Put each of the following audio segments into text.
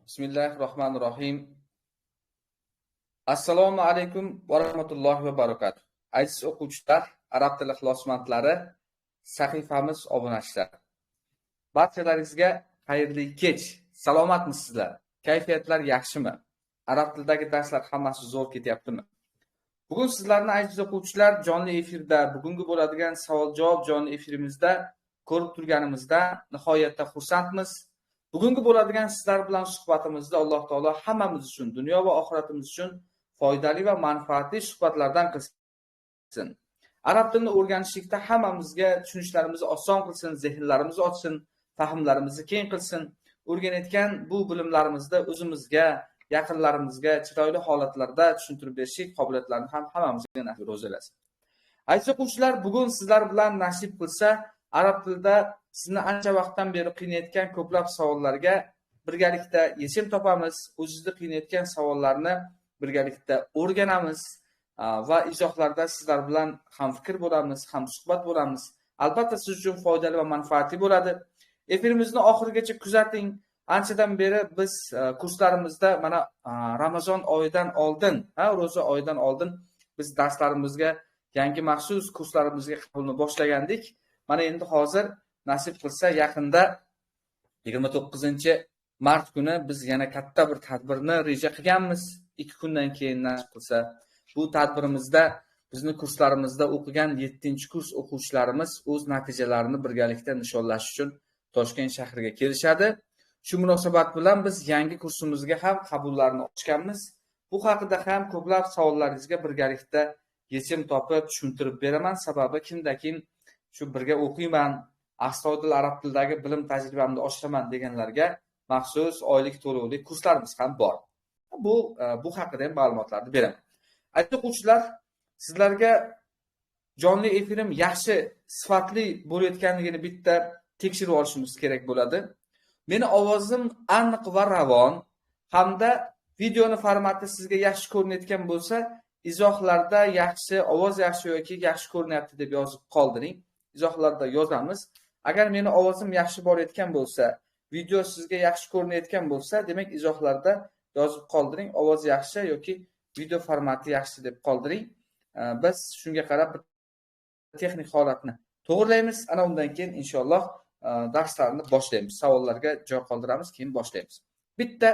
Bismillahirrohmanirrohim. Assalomu alaykum va rahmatullohi va barakatuh. Aziz o'quvchilar, arab tili ixlosmandlari, sahifamiz obunachilar. Barchalaringizga xayrli kech. Salomatmisizlar? Kayfiyatlar yaxshimi? Arab tilidagi darslar hammasi zo'r ketyaptimi? Bugun sizlarni aziz o'quvchilar jonli efirda, bugungi bo'ladigan savol-javob jonli efirimizda ko'rib turganimizda nihoyatda xursandmiz. Bugungi bo'ladigan sizlar bilan suhbatimizda Alloh taolo hammamiz uchun, dunyo va oxiratimiz uchun foydali va manfaatli suhbatlardan qilsin. Arab tilini o'rganishlikda hammamizga tushunishlarimizni oson qilsin, zehnlarimizni ochsin, fahmlarimizni keng qilsin. O'rganayotgan bu bilimlarimizda o'zimizga, yaqinlarimizga chiroyli holatlarda tushuntirib berishlik qobiliyatlarini ham hammamizga nasib etsin. Aziz o'quvchilar, bugun sizlar bilan nasib qilsa arab tilida sizni ancha vaqtdan beri qiynayotgan ko'plab savollarga birgalikda yechim topamiz. O'zingizni qiynayotgan savollarni birgalikda o'rganamiz va izohlarda sizlar bilan ham fikr bo'lamiz, ham suhbat bo'lamiz. Albatta siz uchun foydali va manfaatli bo'ladi. Efirimizni oxirigacha kuzating. Anchadan beri biz kurslarimizda mana Ramazon oyidan oldin, ro'za oyidan oldin biz darslarimizga yangi maxsus kurslarimizga qabulni boshlagandik. Mana endi hozir nasib qilsa yaqinda 29-mart kuni biz yana katta bir tadbirni reja qilganmiz. 2 kundan keyin nasib qilsa bu tadbirimizda bizni kurslarimizda o'qigan 7-kurs o'quvchilarimiz o'z natijalarini birgalikda nishonlash uchun Toshkent shahriga kelishadi. Shu munosabat bilan biz yangi kursimizga ham qabullarni ochganmiz. Bu haqida ham ko'plab savollaringizga birgalikda yechim topib tushuntirib beraman. Sababi kimda-kim shu birga o'qiyman, astoydil arab tilidagi bilim tajribamni oshiraman deganlarga maxsus oylik to'lovli kurslarimiz ham bor. Bu haqida ham ma'lumotlarni beraman. Aziz o'quvchilar, sizlarga jonli efirim yaxshi, sifatli bo'layotganligini bitta tekshirib olishimiz kerak bo'ladi. Meni ovozim aniq va ravon hamda videoni formati sizga yaxshi ko'rinayotgan bo'lsa, izohlarda yaxshi, ovoz yaxshi yoki yaxshi ko'rinyapti deb yozib qoldiring. Izohlarda yozamiz. Agar meni ovozim yaxshi borayotgan bo'lsa, video sizga yaxshi ko'rinayotgan bo'lsa, demak izohlarda yozib qoldiring. Ovoz yaxshi yoki video formati yaxshi deb qoldiring. Biz shunga qarab texnik holatni to'g'rilaymiz. Ana undan keyin inshaalloh darslarni boshlaymiz. Savollarga joy qoldiramiz, keyin boshlaymiz. Bitta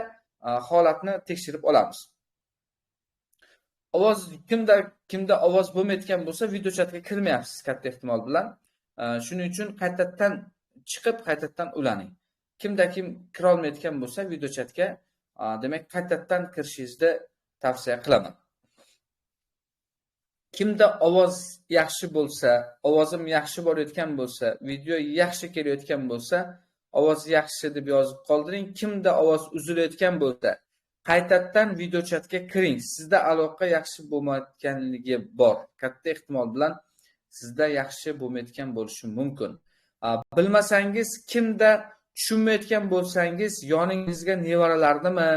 holatni tekshirib olamiz. Ovoz kimda ovoz bo'lmayotgan bo'lsa, video chatga kirmayapsiz katta ehtimol bilan. Shuning uchun qaytadan chiqib, qaytadan ulaning. Kimda-kim kira olmayotgan bo'lsa, video chatga demak qaytadan kirishingizni tavsiya qilaman. Kimda ovoz yaxshi bo'lsa, ovozim yaxshi borayotgan bo'lsa, video yaxshi kelayotgan bo'lsa, ovoz yaxshi deb yozib qoldiring. Kimda ovoz uzilayotgan bo'lsa, qaytadan video chatga kiring. Sizda aloqa yaxshi bo'lmayotganligi bor. Katta ehtimol bilan sizda yaxshi bo'lmayotgan bo'lishi mumkin. Bilmasangiz, kimda tushunmayotgan bo'lsangiz, yoningizga nevaralarnimi,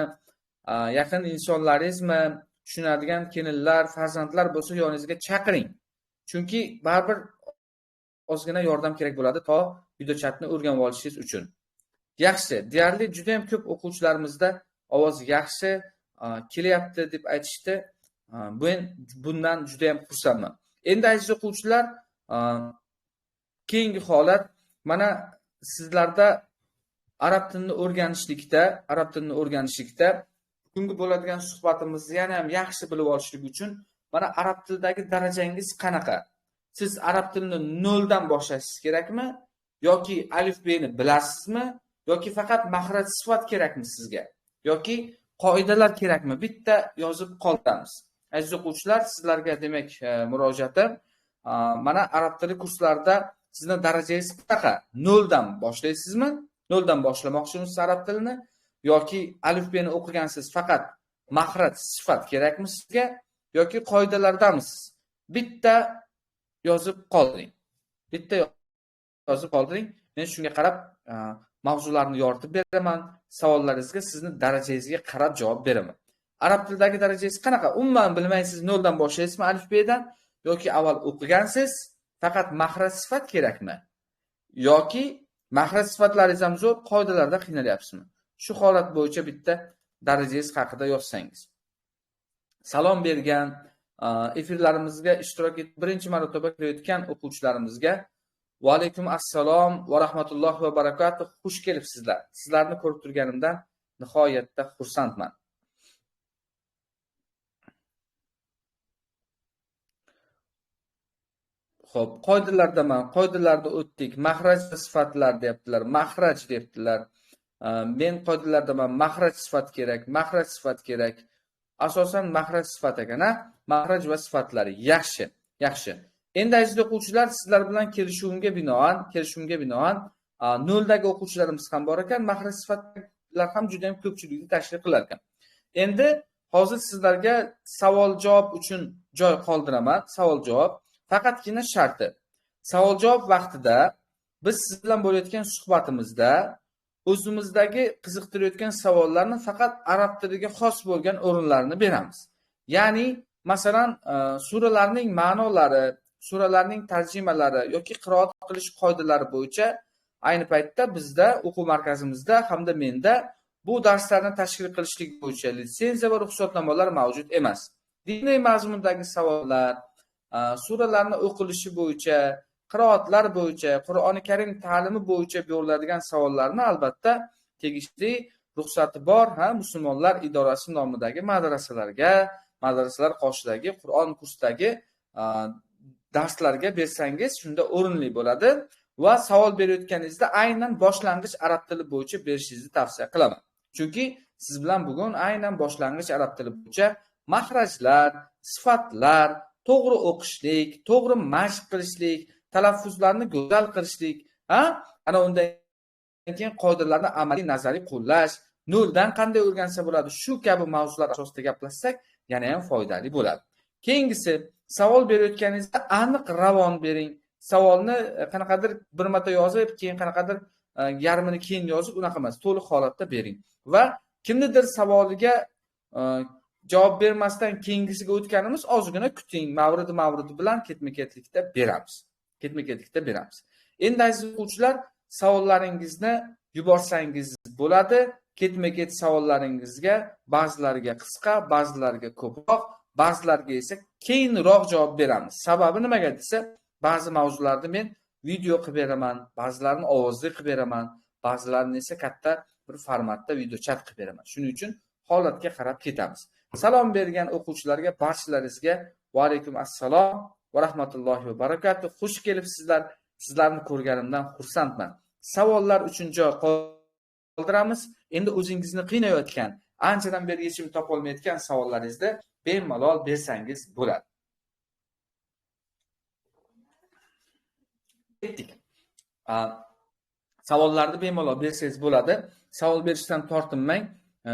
yaqin insonlaringizmi, tushunadigan kelinlar, farzandlar bo'lsa yoningizga chaqiring. Chunki baribir ozgina yordam kerak bo'ladi to video chatni o'rganib olishingiz uchun. Yaxshi, deyarli juda ham ko'p o'quvchilarimizda ovoz yaxshi kelyapti deb aytishdi. Men bundan juda ham xursandman. Endi aziz o'quvchilar, keyingi holat mana sizlarda arab tilini o'rganishlikda bugungi bo'ladigan suhbatimizni yana ham yaxshi bilib olishlik uchun mana arab tilidagi darajangiz qanaqa? Siz arab tilini 0 dan boshlashingiz kerakmi yoki alifbeni bilasizmi yoki faqat maxraj sifat kerakmi sizga? Yoki qoidalar kerakmi? Bitta yozib qoldiramiz. Aziz o'quvchilar, sizlarga demak murojaatim, mana arab tili kurslarida sizning darajangiz qanaqa? 0 dan boshlaysizmi? 0 dan boshlamoqchimisiz arab tilini yoki alifbeni o'qigansiz, faqat maxraj sifat kerakmi sizga yoki qoidalardamisiz? Bitta yozib qoldiring. Men shunga qarab mavzularni yoritib beraman. Savollaringizga sizni darajangizga qarab javob beraman. Arab tilidagi darajangiz qanaqa? Umuman bilmaysiz, 0 dan boshlaysizmi alifbedan yoki avval o'qigansiz, faqat maxraj sifat kerakmi? Yoki maxraj sifatlaringiz ham zo'r, qoidalarda qiynalyapsizmi? shu holat bo'yicha bitta darajangiz haqida yozsangiz. Salom bergan, efirlarimizga ishtirok etib birinchi marotaba kirayotgan o'quvchilarimizga va alaykum assalom va rahmatullohi va barakatuh, xush kelibsizlar. Sizlarni ko'rib turganimdan nihoyatda xursandman. Xo'p, qoidalarda o'tdik. Mahraj va sifatlar deyaptilar. Mahraj deyaptilar. Men qoidalardaman, mahraj sifat kerak. Asosan mahraj sifat ekan-a? Mahraj va sifatlari yaxshi. Endi aziz o'quvchilar, sizlar bilan kelishuvimga binoan 0dagi o'quvchilarimiz ham bor ekan, mahraj sifatlar ham juda ham ko'pchilikni tashkil qilar ekan. Endi hozir sizlarga savol-javob uchun joy qoldiraman. Savol-javob faqatgina sharti. Savol-javob vaqtida biz siz bilan bo'layotgan suhbatimizda o'zimizdagi qiziqtirayotgan savollarni faqat arab tiliga xos bo'lgan o'rinlarini beramiz. Ya'ni, masalan, suralarning ma'nolari, suralarning tarjimalari yoki qiroat qilish qoidalari bo'yicha ayni paytda bizda o'quv markazimizda hamda menda bu darslarni tashkil qilishlik bo'yicha litsenziya va ruxsatnomalar mavjud emas. Diniy mazmundagi savollar, suralarni o'qilishi bo'yicha, qiroatlar bo'yicha, Qur'oni Karim ta'limi bo'yicha beriladigan savollarni albatta tegishli ruxsati bor, musulmonlar idorasi nomidagi madrasalar qoshidagi Qur'on kursidagi darslarga bersangiz, shunda o'rinli bo'ladi va savol berayotganingizda aynan boshlang'ich arab tili bo'yicha berishingizni tavsiya qilaman. Chunki siz bilan bugun aynan boshlang'ich arab tili bo'yicha mahrajlar, sifatlar, to'g'ri o'qishlik, to'g'ri mashq qilishlik, talaffuzlarni go'zal qilishlik, ana undan keyin qoidalarni amaliy nazariy qo'llash, noldan qanday o'rgansa bo'ladi, shu kabi mavzular asosida gaplashsak, yana ham foydali bo'ladi. Keyingisi, savol berayotganingizda aniq ravon bering. Savolni qanaqadir bir marta yozib, keyin qanaqadir yarmini keyin yozib, unaqa emas, to'liq holatda bering. Va kimnidir savoliga javob bermasdan keyingisiga o'tganimiz ozgina kuting, mavridi bilan ketma-ketlikda beramiz. Endi aziz o'quvchilar, savollaringizni yuborsangiz bo'ladi. Ketma-ket savollaringizga ba'zilariga qisqa, ba'zilariga ko'proq, ba'zilariga esa keyinroq javob beramiz. Sababi nimaga desa, ba'zi mavzularni men video qilib beraman, ba'zilarini ovozli qilib beraman, ba'zilarini esa katta bir formatda video chat qilib beraman. Shuning uchun holatga qarab ketamiz. Salom bergan o'quvchilarga barchalaringizga va alaykum assalom va rahmatullohi va barakatuh. Xush kelibsizlar. Sizlarni ko'rganimdan xursandman. Savollar uchun joy qoldiramiz. Endi o'zingizni qiynayotgan, anchadan beri yechim topa olmayotgan savollaringizni bemalol bersangiz bo'ladi. Ketdik. Savollarni bemalol bersangiz bo'ladi. Savol berishdan tortinmang.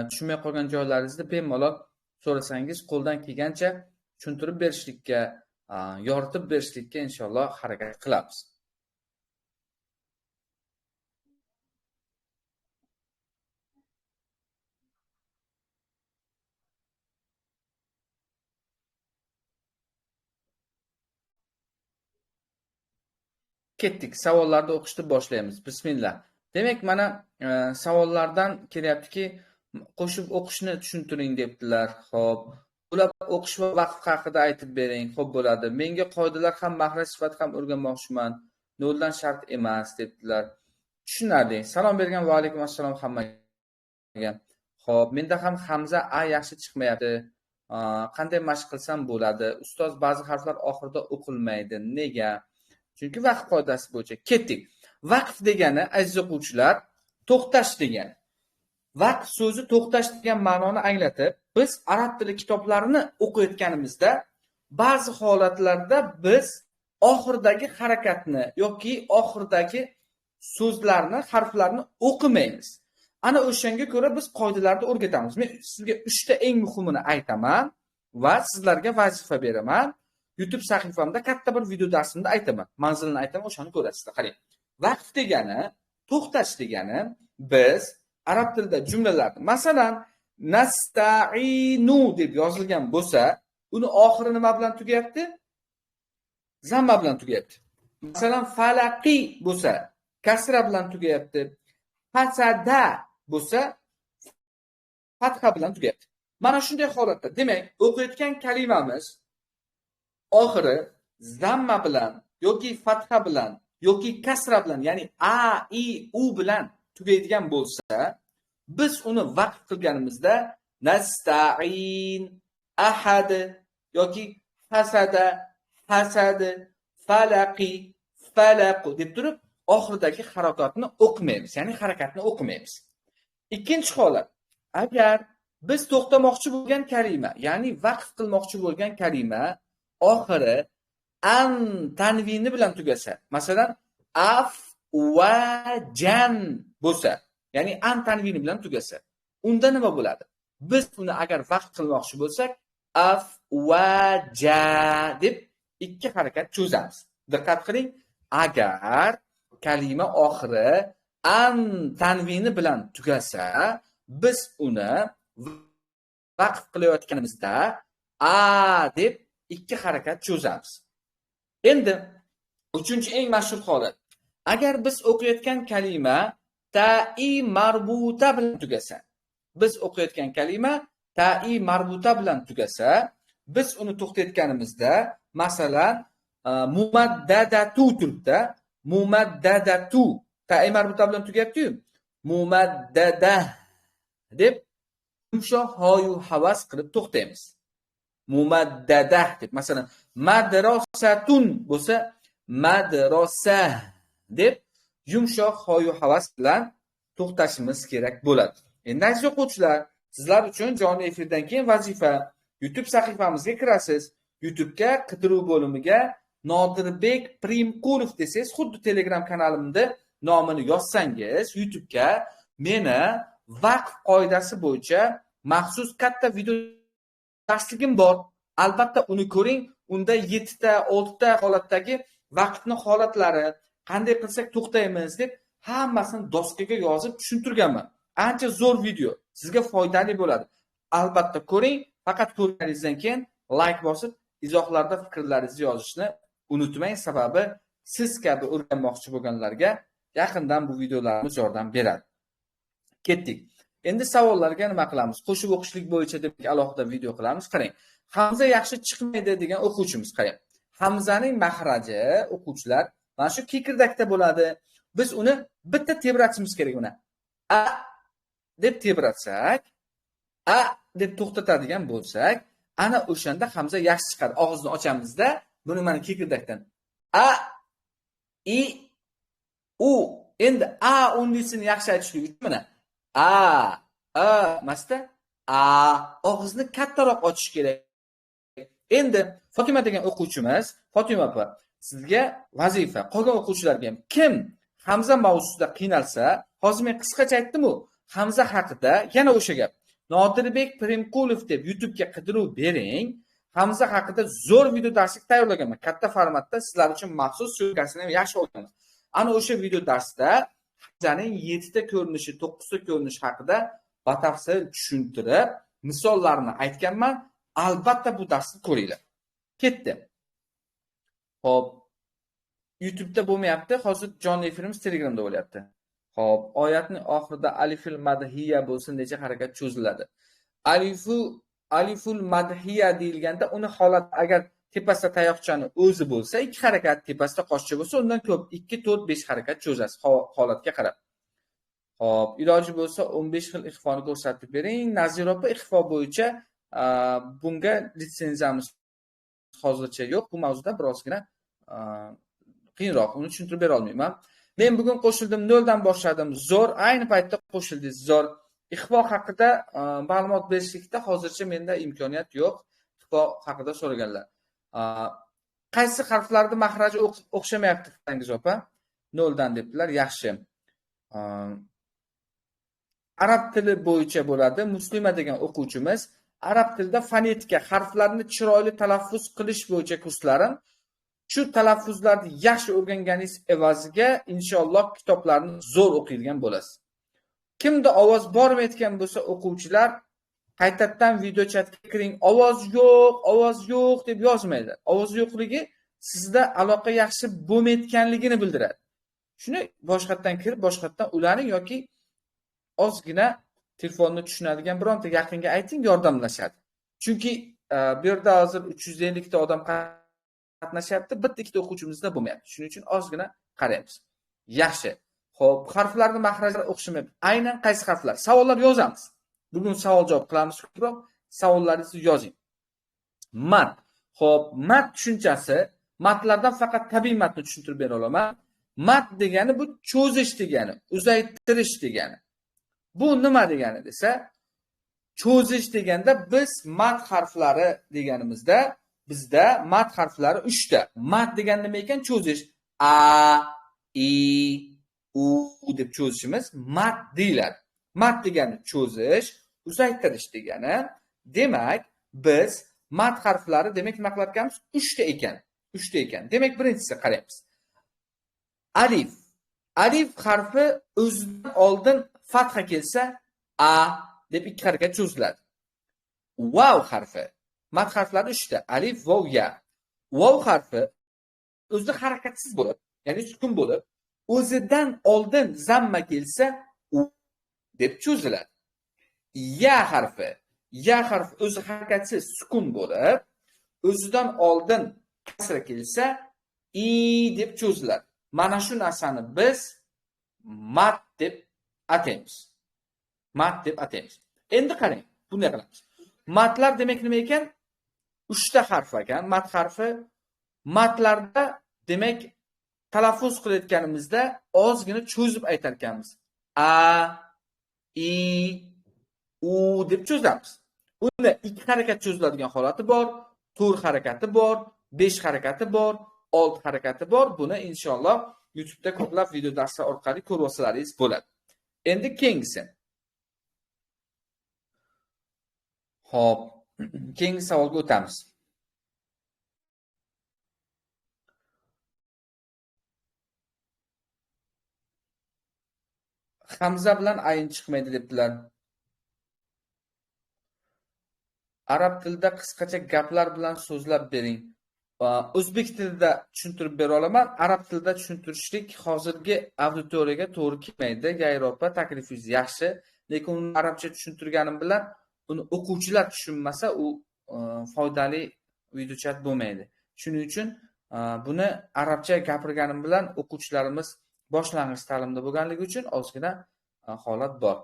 Tushunmay qolgan joylaringizni bemalol so'rasangiz, qo'ldan kelgancha tushuntirib berishlikka, yoritib berishlikka inshaalloh harakat qilamiz. Ketdik. Savollarni o'qishni boshlaymiz. Bismillah. Demak, mana savollardan kelyaptiki, qo'shib o'qishni tushuntiring debdilar. Xo'p, ular o'qish va vaqt haqida aytib bering. Xo'p, bo'ladi. Menga qoidalar ham, mahraj sifat ham o'rganmoqchiman. Noldan shart emas debdilar. Tushunarli. Salom bergan va alaykum assalom hammaga. Xo'p, menda ham hamza a yaxshi chiqmayapti. Qanday mashq qilsam bo'ladi? Ustoz, ba'zi harflar oxirida o'qilmaydi. Nega? Chunki vaqt qoidasi bo'yicha. Ketdik. Vaqt degani, aziz o'quvchilar, to'xtash degani. Vaqt so'zi to'xtash degan ma'noni anglatib, biz arab tili kitoblarini o'qiyotganimizda ba'zi holatlarda biz oxirdagi harakatni yoki oxirdagi so'zlarni, harflarni o'qimaymiz. Ana o'shanga ko'ra biz qoidalarni o'rgatamiz. Men sizga 3 ta eng muhimini aytaman va sizlarga vazifa beraman. YouTube sahifamda katta bir video darsimda aytaman. Manzilini aytaman, o'shani ko'rasizlar. Qarang. Vaqt degani, to'xtash degani, biz arab tilida jumlalarni, masalan, nasta'inu deb yozilgan bo'lsa, uni oxiri nima bilan tugayapti? Zamma bilan tugayapti. Masalan, falaqi bo'lsa, kasra bilan tugayapti. Fasada bo'lsa, fatha bilan tugayapti. Mana shunday holatda, demak, o'qiyotgan kalimamiz oxiri zamma bilan yoki fatha bilan yoki kasra bilan, ya'ni a, i, u bilan tugaydigan bo'lsa, biz uni vaqf qilganimizda nasta'in, ahad yoki hasada, hasad, falaqi, falaq deb turib oxiridagi harakatni o'qimaymiz, ya'ni harakatni o'qimaymiz. Ikkinchi holat, agar biz to'xtamoqchi bo'lgan kalima, ya'ni vaqf qilmoqchi bo'lgan kalima oxiri an tanvini bilan tugasa, masalan af va jan bo'lsa, ya'ni an tanvini bilan tugasa, unda nima bo'ladi? Biz uni agar vaqf qilmoqchi bo'lsak, af va ja deb ikki harakat cho'zamiz. Diqqat qiling, agar kalima oxiri an tanvini bilan tugasa, biz uni vaqf qilayotganimizda a deb ikki harakat cho'zamiz. Endi uchinchi eng mashhur holat, agar biz o'qiyotgan kalima ta'i marbuta bilan tugasa, biz o'qiyotgan kalima ta'i marbuta bilan tugasa, biz uni to'xtatganimizda, masalan mumaddadatu turibdi, mumaddadatu ta'i marbuta bilan tugayapti-yu, mumaddada deb yumshoq hoyu havas qilib to'xtaymiz. Mumaddada deb, masalan madrasatun bo'lsa, madrasa deb yumshoq hoyu havas bilan to'xtashimiz kerak bo'ladi. Endi aziz o'quvchilar, sizlar uchun jonli efirdan keyin vazifa, YouTube sahifamizga kirasiz. YouTube'ga qidiruv bo'limiga Nodirbek Primqulov desangiz, xuddi Telegram kanalimda nomini yozsangiz, YouTube'ga meni vaqf qoidasi bo'yicha maxsus katta video darsligim bor. Albatta uni ko'ring. Unda 7 ta, 6 ta holatdagi vaqtni holatlari, qanday qilsak to'xtaymiz deb hammasini doskaga yozib tushuntirganman. Ancha zo'r video, sizga foydali bo'ladi. Albatta ko'ring. Faqat ko'rganingizdan keyin like bosib, izohlarda fikrlaringizni yozishni unutmang, sababi siz kabi o'rganmoqchi bo'lganlarga yaqindan bu videolarimiz yordam beradi. Ketdik. Endi savollarga nima qilamiz? Qo'shib o'qishlik bo'yicha deb alohida video qilamiz. Qarang. Hamza yaxshi chiqmaydi degan o'quvchimiz qarang. Hamzaning mahraji o'quvchilar mana shu kikirdakda bo'ladi. Biz uni bitta tebratishimiz kerak uni. A deb tebratsak, a deb to'xtatadigan bo'lsak, ana o'shanda Hamza yaxshi chiqadi. Og'izni ochamiz-da, buni mana kikirdakdan a, i, u. Endi a o'nlisini yaxshi aytishlik uchun mana a masda a og'izni kattaroq ochish kerak. Endi Fatima degan o'quvchimiz, Fatima opa, sizga vazifa. Qolgan o'quvchilarga ham kim Hamza mavzusida qiynalsa, hozir men qisqacha aytdim-ku, Hamza haqida yana o'sha gap. Nodirbek Primqulov deb YouTube'ga qidiruv bering. Hamza haqida zo'r video darslik tayyorlaganman. Katta formatda sizlar uchun maxsus syomkasini ham yaxshi olganman. Ana o'sha video darsda Hamzaning 7 ta ko'rinishi, 9 ta ko'rinish haqida batafsil tushuntirib, misollarni aytganman. Albatta bu darsni ko'ringlar. Ketdi. Xo'p, YouTube'da bo'lmayapti, hozir jonli efirimiz Telegramda bo'lyapti. Xo'p, oyatning oxirida aliful madhiya bo'lsin necha harakat cho'ziladi? Aliful madhiya deyilganda uni holat agar tepasida tayoqchani o'zi bo'lsa, 2 harakat, tepasida qoshcha bo'lsa, undan ko'p 2, 4, 5 harakat cho'zasiz holatga qarab. Xo'p, iloji bo'lsa 15 xil ixfoni ko'rsatib bering. Nazira opa ixfo bo'yicha bunga litsenziyamiz hozircha yo'q. Bu mavzuda birozgina qiyinroq, uni tushuntirib bera olmayman. Men bugun qo'shildim, 0 dan boshladim. Zo'r, ayni paytda qo'shildingiz. Zo'r. Ixfo haqida ma'lumot berishlikda hozircha menda imkoniyat yo'q. Ixfo haqida so'raganlar. Qaysi harflarning mahraji o'xshamayapti desangiz opa? 0 dan debdilar. Yaxshi. Arab tili bo'yicha bo'ladi. Muslima degan o'quvchimiz arab tilida fonetika, harflarni chiroyli talaffuz qilish bo'yicha kurslarim. Shu talaffuzlarni yaxshi o'rganganingiz evaziga inshaalloh kitoblarni zo'r o'qiydigan bo'lasiz. Kimda ovoz bormayotgan bo'lsa o'quvchilar qaytadan video chatga kiring. Ovoz yo'q deb yozmaydi. Ovoz yo'qligi sizda aloqa yaxshi bo'lmayotganligini bildiradi. Shuni boshqatdan kirib, boshqatdan ulaning yoki ozgina telefonni tushunadigan bironta yaqinga ayting, yordamlashadi. Chunki bu yerda hozir 350 ta odam qatnashyapti, bitta ikkita o'quvchimizda bo'lmayapti. Shuning uchun ozgina qaraymiz. Yaxshi. Xo'p, harflarni mahrajlari o'xshamaydi. Aynan qaysi harflar? Savollar yozamiz. Bugun savol javob qilamiz ko'proq. Savollaringizni yozing. Mat. Xo'p, mat tushunchasi, matlardan faqat tabiiy matni tushuntirib bera olaman. Mat degani bu cho'zish degani, uzaytirish degani. Bu nima degani desa, cho'zish deganda biz mat harflari deganimizda, bizda mat harflari 3 ta. Mat degani nima ekan? Cho'zish. A, I, U deb cho'zishimiz mat deyiladi. Mat degani cho'zish, uzaytirish degani. Demak, biz mat harflari demak nima qilar ekanmiz? 3 ta ekan. 3 ta ekan. Demak, birinchisi qaraymiz. Alif. Alif harfi o'zidan oldin fatha kelsa a deb 2 harakat cho'ziladi. Vav harfi. Mat harflari 3 ta. Alif, vav, ya. Vav harfi o'zida harakatsiz bo'lib, ya'ni sukun bo'lib, o'zidan oldin zamma kelsa u deb cho'ziladi. Ya harfi. Ya harfi o'zi harakatsiz sukun bo'lib, o'zidan oldin kasra kelsa i deb cho'ziladi. Mana shu narsani biz mat deb ataymiz. Mat deb ataymiz. Endi qarang, bunday qilamiz. Matlar demak nima ekan? 3 ta harf ekan. Mat harfi. Matlarda demak talaffuz qilayotganimizda ozgina cho'zib aytar ekanmiz. A, I, U deb cho'zamiz. Unda 2 harakat cho'ziladigan holati bor, 4 harakati bor, 5 harakati bor, 6 harakati bor. Buni inshaalloh YouTube'da ko'plab video darslar orqali ko'rib olsalaringiz bo'ladi. Endi keyingisi. Xo'p, keyingi savolga o'tamiz. Hamza bilan ayin chiqmaydi debdilar. Arab tilida qisqacha gaplar bilan so'zlab bering. O'zbek tilida tushuntirib bera olaman. Arab tilida tushuntirishlik hozirgi auditoriyaga to'g'ri kelmaydi. Yayropa taklifingiz yaxshi, lekin uni arabcha tushuntirganim bilan uni o'quvchilar tushunmasa, u foydali video chat bo'lmaydi. Shuning uchun buni arabcha gapirganim bilan o'quvchilarimiz boshlang'ich ta'limda bo'lganligi uchun ozgina holat bor.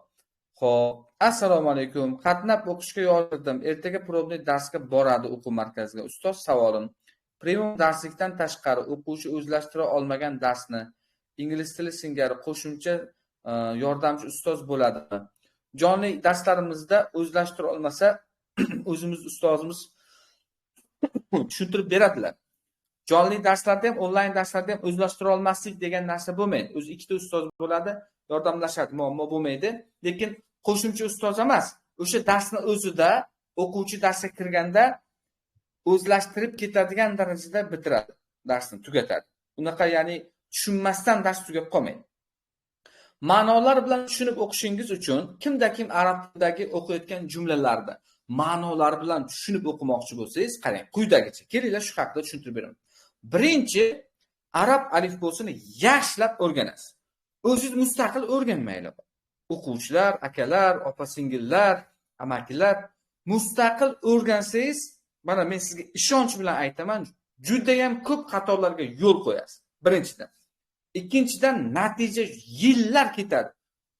Xo'p, assalomu alaykum. Qatnab o'qishga yozdim. Ertaga probniy darsga boradi o'quv markaziga. Ustoz, savolim. Premium darslikdan tashqari o'quvchi o'zlashtira olmagan darsni ingliz tili singari qo'shimcha yordamchi ustoz bo'ladimi? Jonli darslarimizda o'zlashtira olmasa, o'zimiz ustozimiz tushuntirib beradilar. Jonli darslarda ham, onlayn darslarda ham o'zlashtira olmaslik degan narsa bo'lmaydi. O'zi ikkita ustoz bo'ladi, yordamlashadi, muammo bo'lmaydi. Lekin qo'shimcha ustoz emas. O'sha darsni o'zida o'quvchi darsga kirganda o'zlashtirib ketadigan darajada bitiradi, darsni tugatadi. Unaqa ya'ni tushunmasdan dars tugab qolmaydi. Ma'nolar bilan tushunib o'qishingiz uchun kimda-kim arab tilidagi o'qiyotgan jumlalarni ma'nolari bilan tushunib o'qimoqchi bo'lsangiz, qarang, quyidagicha. Kelinglar shu haqida tushuntirib beraman. Birinchi, arab alifbosini yaxshilab o'rganasiz. O'zingiz mustaqil o'rganmaylar. O'quvchilar, akalar, opa-singillar, amakilar mustaqil o'rgansangiz, mana men sizga ishonch bilan aytaman, juda ham ko'p xatolarga yo'l qo'yasiz. Birinchidan. Ikkinchidan, natija yillar ketadi.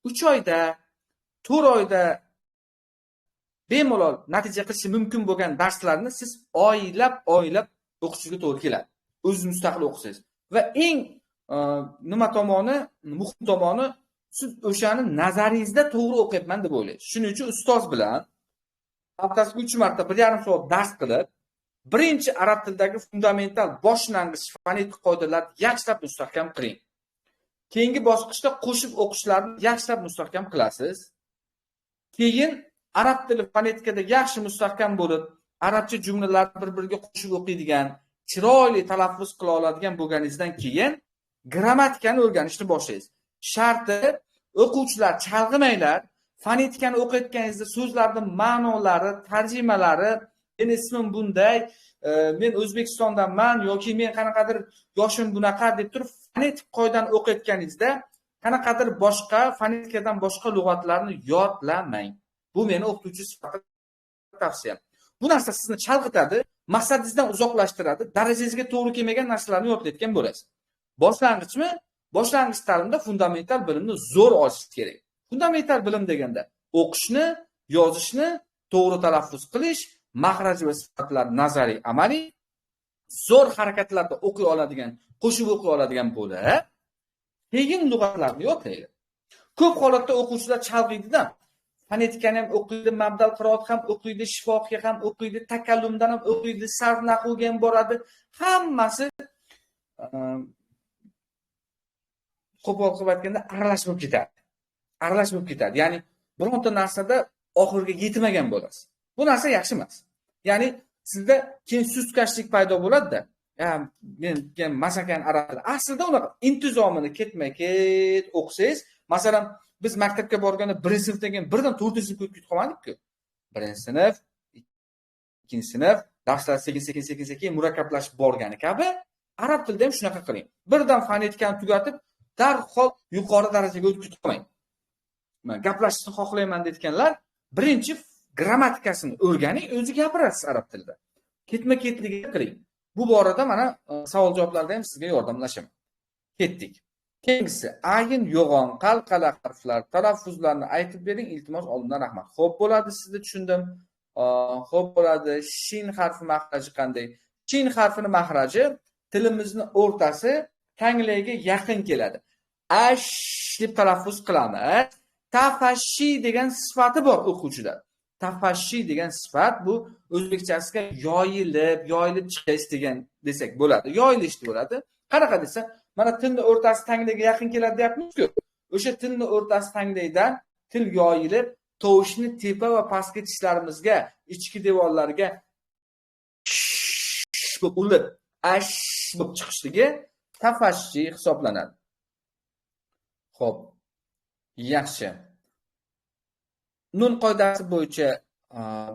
3 oyda, 4 oyda bemalol natija qilishi mumkin bo'lgan darslarni siz oylab o'qishingizga to'g'ri keladi. O'zingiz mustaqil o'qisangiz. Va eng nima tomoni, muhim tomoni, siz o'shani nazaringizda to'g'ri o'qiyapman deb o'ylaysiz. Shuning uchun ustoz bilan haftasiga 3 marta 1,5 soat dars qilib, birinchi arab tilidagi fundamental boshlang'ich fonetik qoidalarni yaxshilab mustahkam qiling. Keyingi bosqichda qo'shib o'qishlarni yaxshilab mustahkam qilasiz. Keyin arab tili fonetikada yaxshi mustahkam bo'lib, arabcha jumlalarni bir-biriga qo'shib o'qiydigan, chiroyli talaffuz qila oladigan bo'lganingizdan keyin grammatikani o'rganishni boshlaysiz. Sharti o'quvchilar chalg'imanglar. Fonetikani o'qiyotganingizda so'zlarning ma'nolari, tarjimalari, men ismim bunday, men O'zbekistondanman yoki men qanaqadir yoshim bunaqa deb turib fonetik qoidani o'qiyotganingizda qanaqadir boshqa fonetikadan boshqa lug'atlarni yodlamang. Bu meni o'qituvchi sifatida tavsiyam. Bu narsa sizni chalg'itadi, maqsadingizdan uzoqlashtiradi, darajangizga to'g'ri kelmagan narsalarni yodlayotgan bo'lasiz. Boshlang'ichmi? Boshlang'ich ta'limda fundamental bilimni zo'r olish kerak. Fundamental bilim deganda o'qishni, yozishni, to'g'ri talaffuz qilish, maxraj va sifatlar nazariy, amaliy, zo'r harakatlarda o'qiy oladigan, qo'shib o'qiy oladigan bo'lib, keyin lug'atlarni yodlaydi. Ko'p holatda o'quvchilar chalg'iydi-da. Fonetikani ham o'qiydi, mabdal qiroat ham o'qiydi, shifohiya ham o'qiydi, takallumdan ham o'qiydi, sarf nahvga ham boradi. Hammasi qo'pol qilib aytganda aralash bo'lib ketadi. Aralash bo'lib ketadi. Ya'ni bironta narsada oxiriga yetmagan bo'lasiz. Bu narsa yaxshi emas. Ya'ni sizda keyin sustkashlik paydo bo'ladi-da. Men masakan aralashadi. Aslida unaqa intizomini ketma-ket o'qisangiz, masalan, biz maktabga borganda 1-sinfdan keyin birdan 4-sinfga o'tib qolmadik-ku. 1-sinf, 2-sinf, darslar sekin murakkablashib borgani kabi, arab tilida ham shunaqa qiling. Birdan fonetikani tugatib, darhol yuqori darajaga o'tib qolmang. Men gaplashishni xohlayman deyotganlar, birinchi grammatikasini o'rganing, o'zi gapirasiz arab tilida. Ketma-ketligini qiling. Bu borada mana savol-javoblarda ham sizga yordamlashaman. Ketdik. Keyingisi, ayin, yo'g'on, qalqala harflar, talaffuzlarni aytib bering, iltimos, oldindan rahmat. Xo'p bo'ladi, sizni tushundim. Xo'p bo'ladi. Shin harfi mahraji qanday? Shin harfining mahraji tilimizni o'rtasi tanglayga yaqin keladi. Ash deb talaffuz qilamiz. Tafashshi degan sifati bor o'quvchida. Tafashshi degan sifat bu o'zbekchasiga yoyilib chiqish degan desak bo'ladi. Yoyilish bo'ladi. Qanaqa desa, mana tilni o'rtasi tanglayga yaqin keladi deyapmiz-ku. O'sha tilni o'rtasi tanglaydan til yoyilib, tovushni tepa va pastki tishlarimizga, ichki devorlarga bo'lib ulib, ash bo'lib chiqishligi tafashshi hisoblanadi. Xo'p. Yaxshi. Nun qoidasi bo'yicha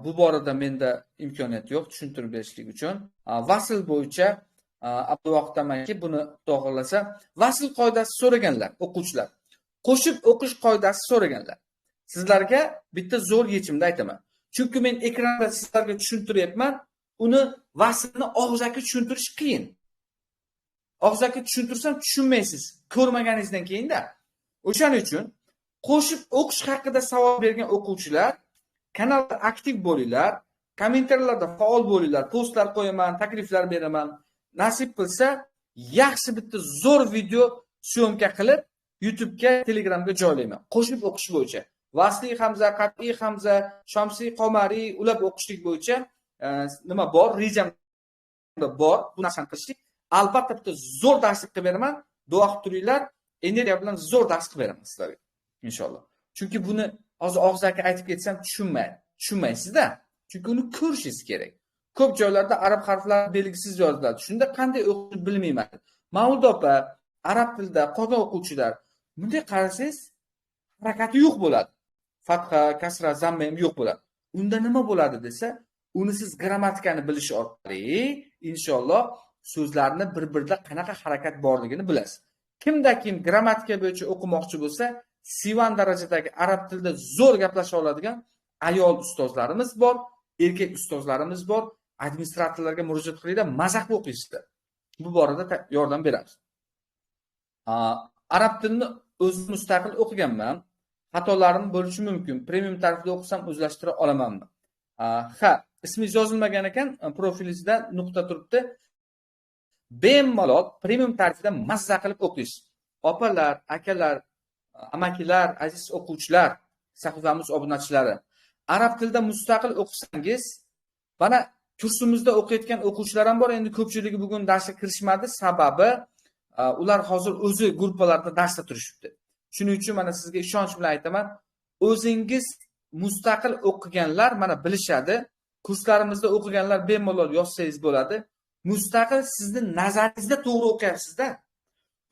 bu borada menda imkoniyat yo'q tushuntirib berishlik uchun. Vasl bo'yicha Abduvohid amaki buni to'g'rilasa, vasl qoidasi so'raganlar o'quvchilar. Qo'shib o'qish qoidasi so'raganlar. Sizlarga bitta zo'r yechimni aytaman. Chunki men ekranda sizlarga tushuntiryapman, uni vaslni og'zaki tushuntirish qiyin. Og'zaki tushuntirsam tushunmaysiz, ko'rmaganingizdan keyin-da. O'shaning uchun qo'shib o'qish haqida savol bergan o'quvchilar kanalda aktiv bo'linglar, kommentariylarda faol bo'linglar, postlar qo'yaman, takliflar beraman. Nasib qilsa, yaxshi bitta zo'r video syomka qilib YouTube'ga, Telegramga joylayman. Qo'shib o'qish bo'yicha. Vasli hamza, qat'iy hamza, shamsiy, qomariy ulab o'qishlik bo'yicha nima bor? Rejamda bor. Bu narsani qilishlik. Albatta bitta zo'r darslik qilib beraman. Duo qilib turinglar. Energiya bilan zo'r dars qilib beraman sizlarga. Inshaalloh. Chunki buni hozir og'zaki aytib ketsam tushunmaysiz-da. Chunki uni ko'rishingiz kerak. Ko'p joylarda arab harflari belgisiz yoziladi. Shunda qanday o'qishni bilmayman. Mavlud opa, arab tilida qolgan o'quvchilar bunday qarasangiz harakati yo'q bo'ladi. Fatha, kasra, zamma ham yo'q bo'ladi. Unda nima bo'ladi desa, uni siz grammatikani bilish orqali inshaalloh so'zlarni bir-birida qanaqa harakat borligini bilasiz. Kimda kim grammatika bo'yicha o'qimoqchi bo'lsa, C1 darajadagi arab tilida zo'r gaplasha oladigan ayol ustozlarimiz bor, erkak ustozlarimiz bor. Administratorlarga murojaat qilinglar, mazaq o'qiysizlar. Bu borada yordam beramiz. Arab tilini o'zim mustaqil o'qiganman. Xatolarim bo'lishi mumkin. Premium tarifda o'qisam o'zlashtira olamanmi? Ismingiz yozilmagan ekan, profilingizda nuqta turibdi. Bemalol premium tarifda mazza qilib o'qiysiz. Opalar, akalar, amakilar, aziz o'quvchilar, sahifamiz obunachilari. Arab tilida mustaqil o'qisangiz, mana kursimizda o'qiyotgan o'quvchilar ham bor. Endi ko'pchiligi bugun darsga kirishmadi, sababi ular hozir o'zi gruppalarda darsda turishibdi. Shuning uchun mana sizga ishonch bilan aytaman, o'zingiz mustaqil o'qiganlar mana bilishadi. Kurslarimizda o'qiganlar bemalol yozsangiz bo'ladi. Mustaqil sizni nazaringizda to'g'ri o'qiyapsiz-da.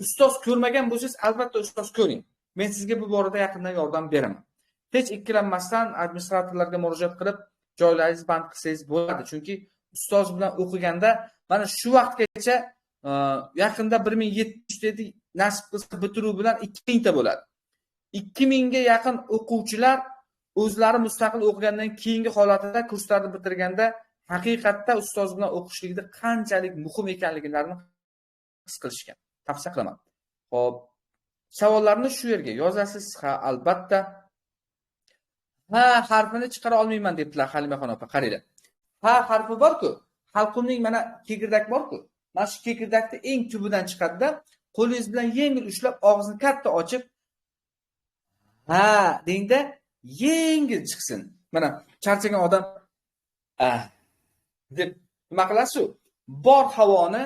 Ustoz ko'rmagan bo'lsangiz, albatta ustoz ko'ring. Men sizga bu borada yaqindan yordam beraman. Hech ikkilanmasdan administratorlarga murojaat qilib, joylaringizni band qilsangiz bo'ladi. Chunki ustoz bilan o'qiganda mana shu vaqtgacha yaqinda 1070 dedi, nasib qilsa bitiruv bilan 2000 ta bo'ladi. 2000 ga yaqin o'quvchilar o'zlari mustaqil o'qigandan keyingi holatida kurslarni bitirganda haqiqatda ustoz bilan o'qishlikni qanchalik muhim ekanliklarini his qilishgan. Tavsiya qilaman. Xo'p, savollarni shu yerga yozasiz. Ha, albatta. Ha harfini chiqara olmayman debdilar Halimaxon opa, qaranglar. Ha harfi bor-ku, halqumning mana kegirdak bor-ku. Mana shu kegirdakni eng tubidan chiqadi-da, qo'lingiz bilan yengil ushlab, og'izni katta ochib, ha dengda yengil chiqsin. Mana charchagan odam deb nima qilasiz? Bor havoni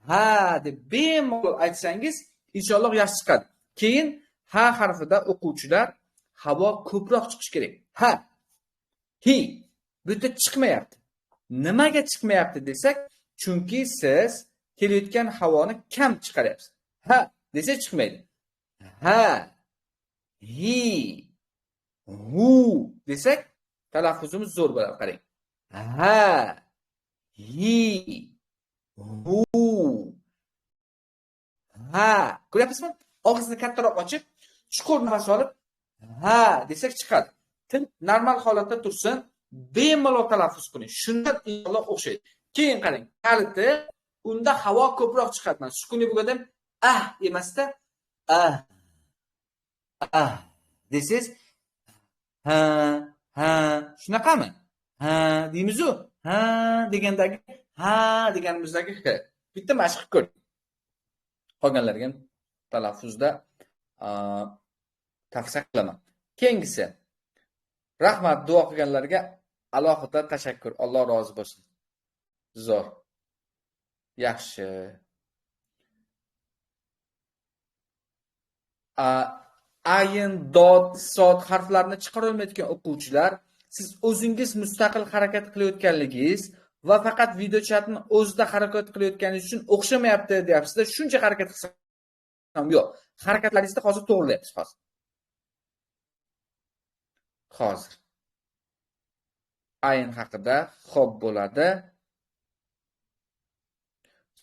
ha deb bemalol aytsangiz, inshaalloh yaxshi chiqadi. Keyin ha harfida o'quvchilar havo ko'proq chiqish kerak. Ha. Hi. Bu yerda chiqmayapti. Nimaga chiqmayapti desak, chunki siz kelayotgan havoni kam chiqaryapsiz. Ha desa chiqmaydi. Ha. Hi. Hu desak talaffuzimiz zo'r bo'ladi, qarang. Ha. Hi. Hu. Ha. Ko'ryapsizmi? Og'izni kattaroq ochib, chuqur nafas olib, ha desak chiqadi. Til normal holatda tursin, bemalol talaffuz qiling. Shundan inshaalloh o'xshaydi. Keyin qarang, kaliti unda havo ko'proq chiqadi. Mana sukuniy bo'lganda emasda desiz, ha shunaqami? Ha deymiz-ku. Ha degandagi ha deganimizdagi bitta mashq qilib ko'ring. Qolganlarga ham talaffuzda tavsiya qilaman. Keyingisi. Rahmat, duo qilganlarga alohida tashakkur. Alloh rozi bo'lsin. Zo'r. Yaxshi. Ayin, dod, sod harflarini chiqara olmayotgan o'quvchilar, siz o'zingiz mustaqil harakat qilayotganligingiz va faqat video chatni o'zida harakat qilayotganingiz uchun o'xshamayapti deyapsiz-da. Shuncha harakat qilsam yo'q. Harakatlaringizni hozir to'g'rilayapsiz hozir. Ayin haqida xo'p bo'ladi.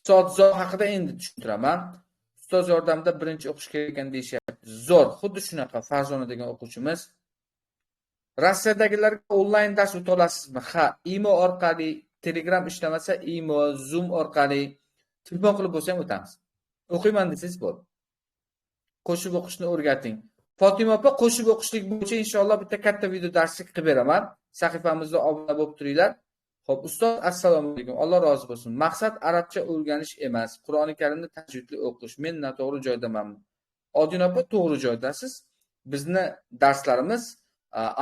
So'z haqida endi tushuntiraman. Ustoz yordamida birinchi o'qish kerak ekan deyishyapti. Zo'r, xuddi shunaqa Farzona degan o'quvchimiz. Rossiyadagilarga onlayn dars o'ta olasizmi? Ha, imo orqali, Telegram ishlamasa, imo, Zoom orqali telefon qilib bo'lsa ham o'tamiz. O'qiyman desangiz bo'ldi. Qo'shib o'qishni o'rgating. Fotima opa, qo'shib o'qishlik bo'yicha inshaalloh bitta katta video darslik qilib beraman. Sahifamizda obuna bo'lib turinglar. Xo'p, ustoz, assalomu alaykum. Alloh rozi bo'lsin. Maqsad arabcha o'rganish emas, Qur'oni Karimni tajvidli o'qish. Men noto'g'ri joydamanmi? Odina opa, to'g'ri joydasiz. Bizni darslarimiz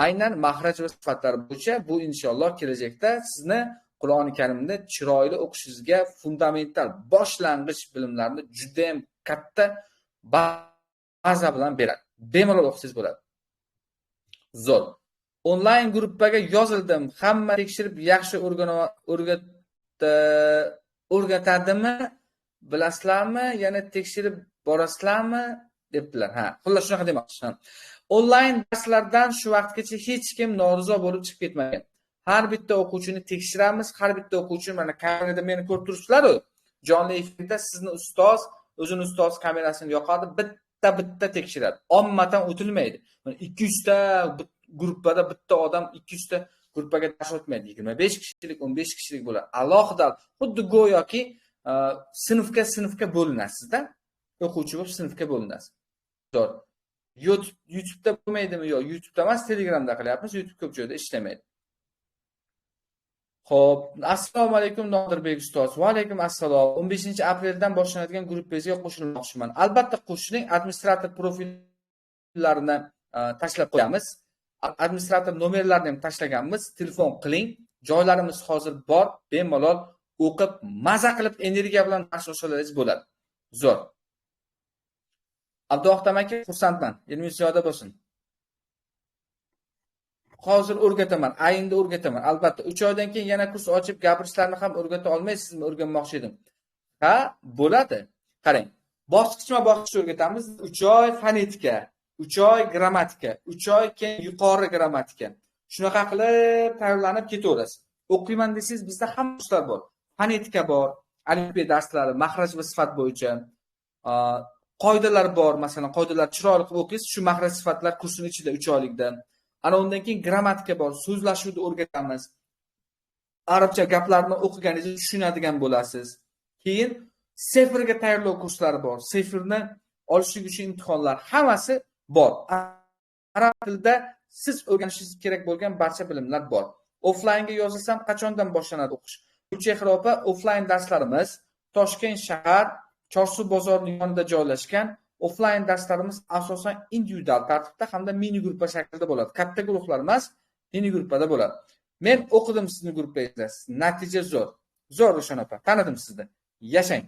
aynan mahraj va sifatlar bo'yicha bu inshaalloh kelajakda sizni Qur'oni Karimni chiroyli o'qishingizga fundamental boshlang'ich bilimlarni juda ham katta baza bilan beradi. Bemalol o'qisangiz bo'ladi. Zo'r. Onlayn gruppaga yozildim. Hamma tekshirib yaxshi o'rgatadimi? Bilasizlarmi? Yana tekshirib borasizlarmi? debdilar. Ha, xullas shunaqa demoqchi. Onlayn darslardan shu vaqtgacha hech kim norizo bo'lib chiqib ketmagan. Har bitta o'quvchini tekshiramiz, har bitta o'quvchi mana kamerada meni ko'rib turibsizlar-ku. Jonli efirda sizni ustoz, o'zini ustoz kamerasini yoqadi, bitta tekshiradi. Ommatan o'tilmaydi. 200 ta gruppada bitta odam 200 ta gruppaga dars o'tmaydi. 25 kishilik, 15 kishilik bo'ladi. Alohida xuddi go'yoki sinfga bo'linasizda. O'quvchi bo'lib sinfga bo'linasiz. Zo'r. YouTube'da bo'lmaydimi? Yo'q, YouTube'da emas, Telegramda qilyapmiz. YouTube ko'p joyda ishlamaydi. Xo'p, assalomu alaykum Nodirbek ustoz. Va alaykum assalom. 15-apreldan boshlanadigan gruppangizga qo'shilmoqchiman. Albatta qo'shiling, administrator profillarini tashlab qo'yamiz. Administrator nomerlarini ham tashlaganmiz. Telefon qiling. Joylarimiz hozir bor. Bemalol o'qib, maza qilib, energiya bilan dars o'tishingiz bo'ladi. Zo'r. Abduvohid aka, xursandman. Ilmingiz ziyoda bo'lsin. Hozir o'rgataman, ayinda o'rgataman. Albatta, 3 oydan keyin yana kurs ochib gapirishlarni ham o'rgata olmaysizmi? O'rganmoqchi edim. Ha, bo'ladi. Qarang. Bosqichma-bosqich o'rgatamiz. 3 oy fonetika, 3 oy grammatika, 3 oy keyin yuqori grammatika. Shunaqa qilib tayyorlanib ketaverasiz. O'qiyman desangiz, bizda hamma kurslar bor. Fonetika bor, alifbe darslari, mahraj va sifat bo'yicha, qoidalar bor, masalan, qoidalar chiroyli qilib o'qiysiz, shu mahraj sifatlar kursning ichida 3 oylikda. Ana undan keyin grammatika bor, so'zlashuvni o'rgatamiz. Arabcha gaplarni o'qiganingizda tushunadigan bo'lasiz. Keyin seferga tayyorlov kurslari bor. Seferni olishlik uchun imtihonlar, hammasi bor. Arab tilida siz o'rganishingiz kerak bo'lgan barcha bilimlar bor. Offlaynga yozilsam qachondan boshlanadi o'qish? Gulchehra opa, offlayn darslarimiz Toshkent shahar Chorsu bozorining yonida joylashgan. Offlayn darslarimiz asosan individual tartibda hamda mini gruppa shaklida bo'ladi. Katta guruhlar emas, mini gruppada bo'ladi. Men o'qidim sizni gruppangizda. Natija zo'r. Zo'r Rushan opa. Tanidim sizni. Yashang.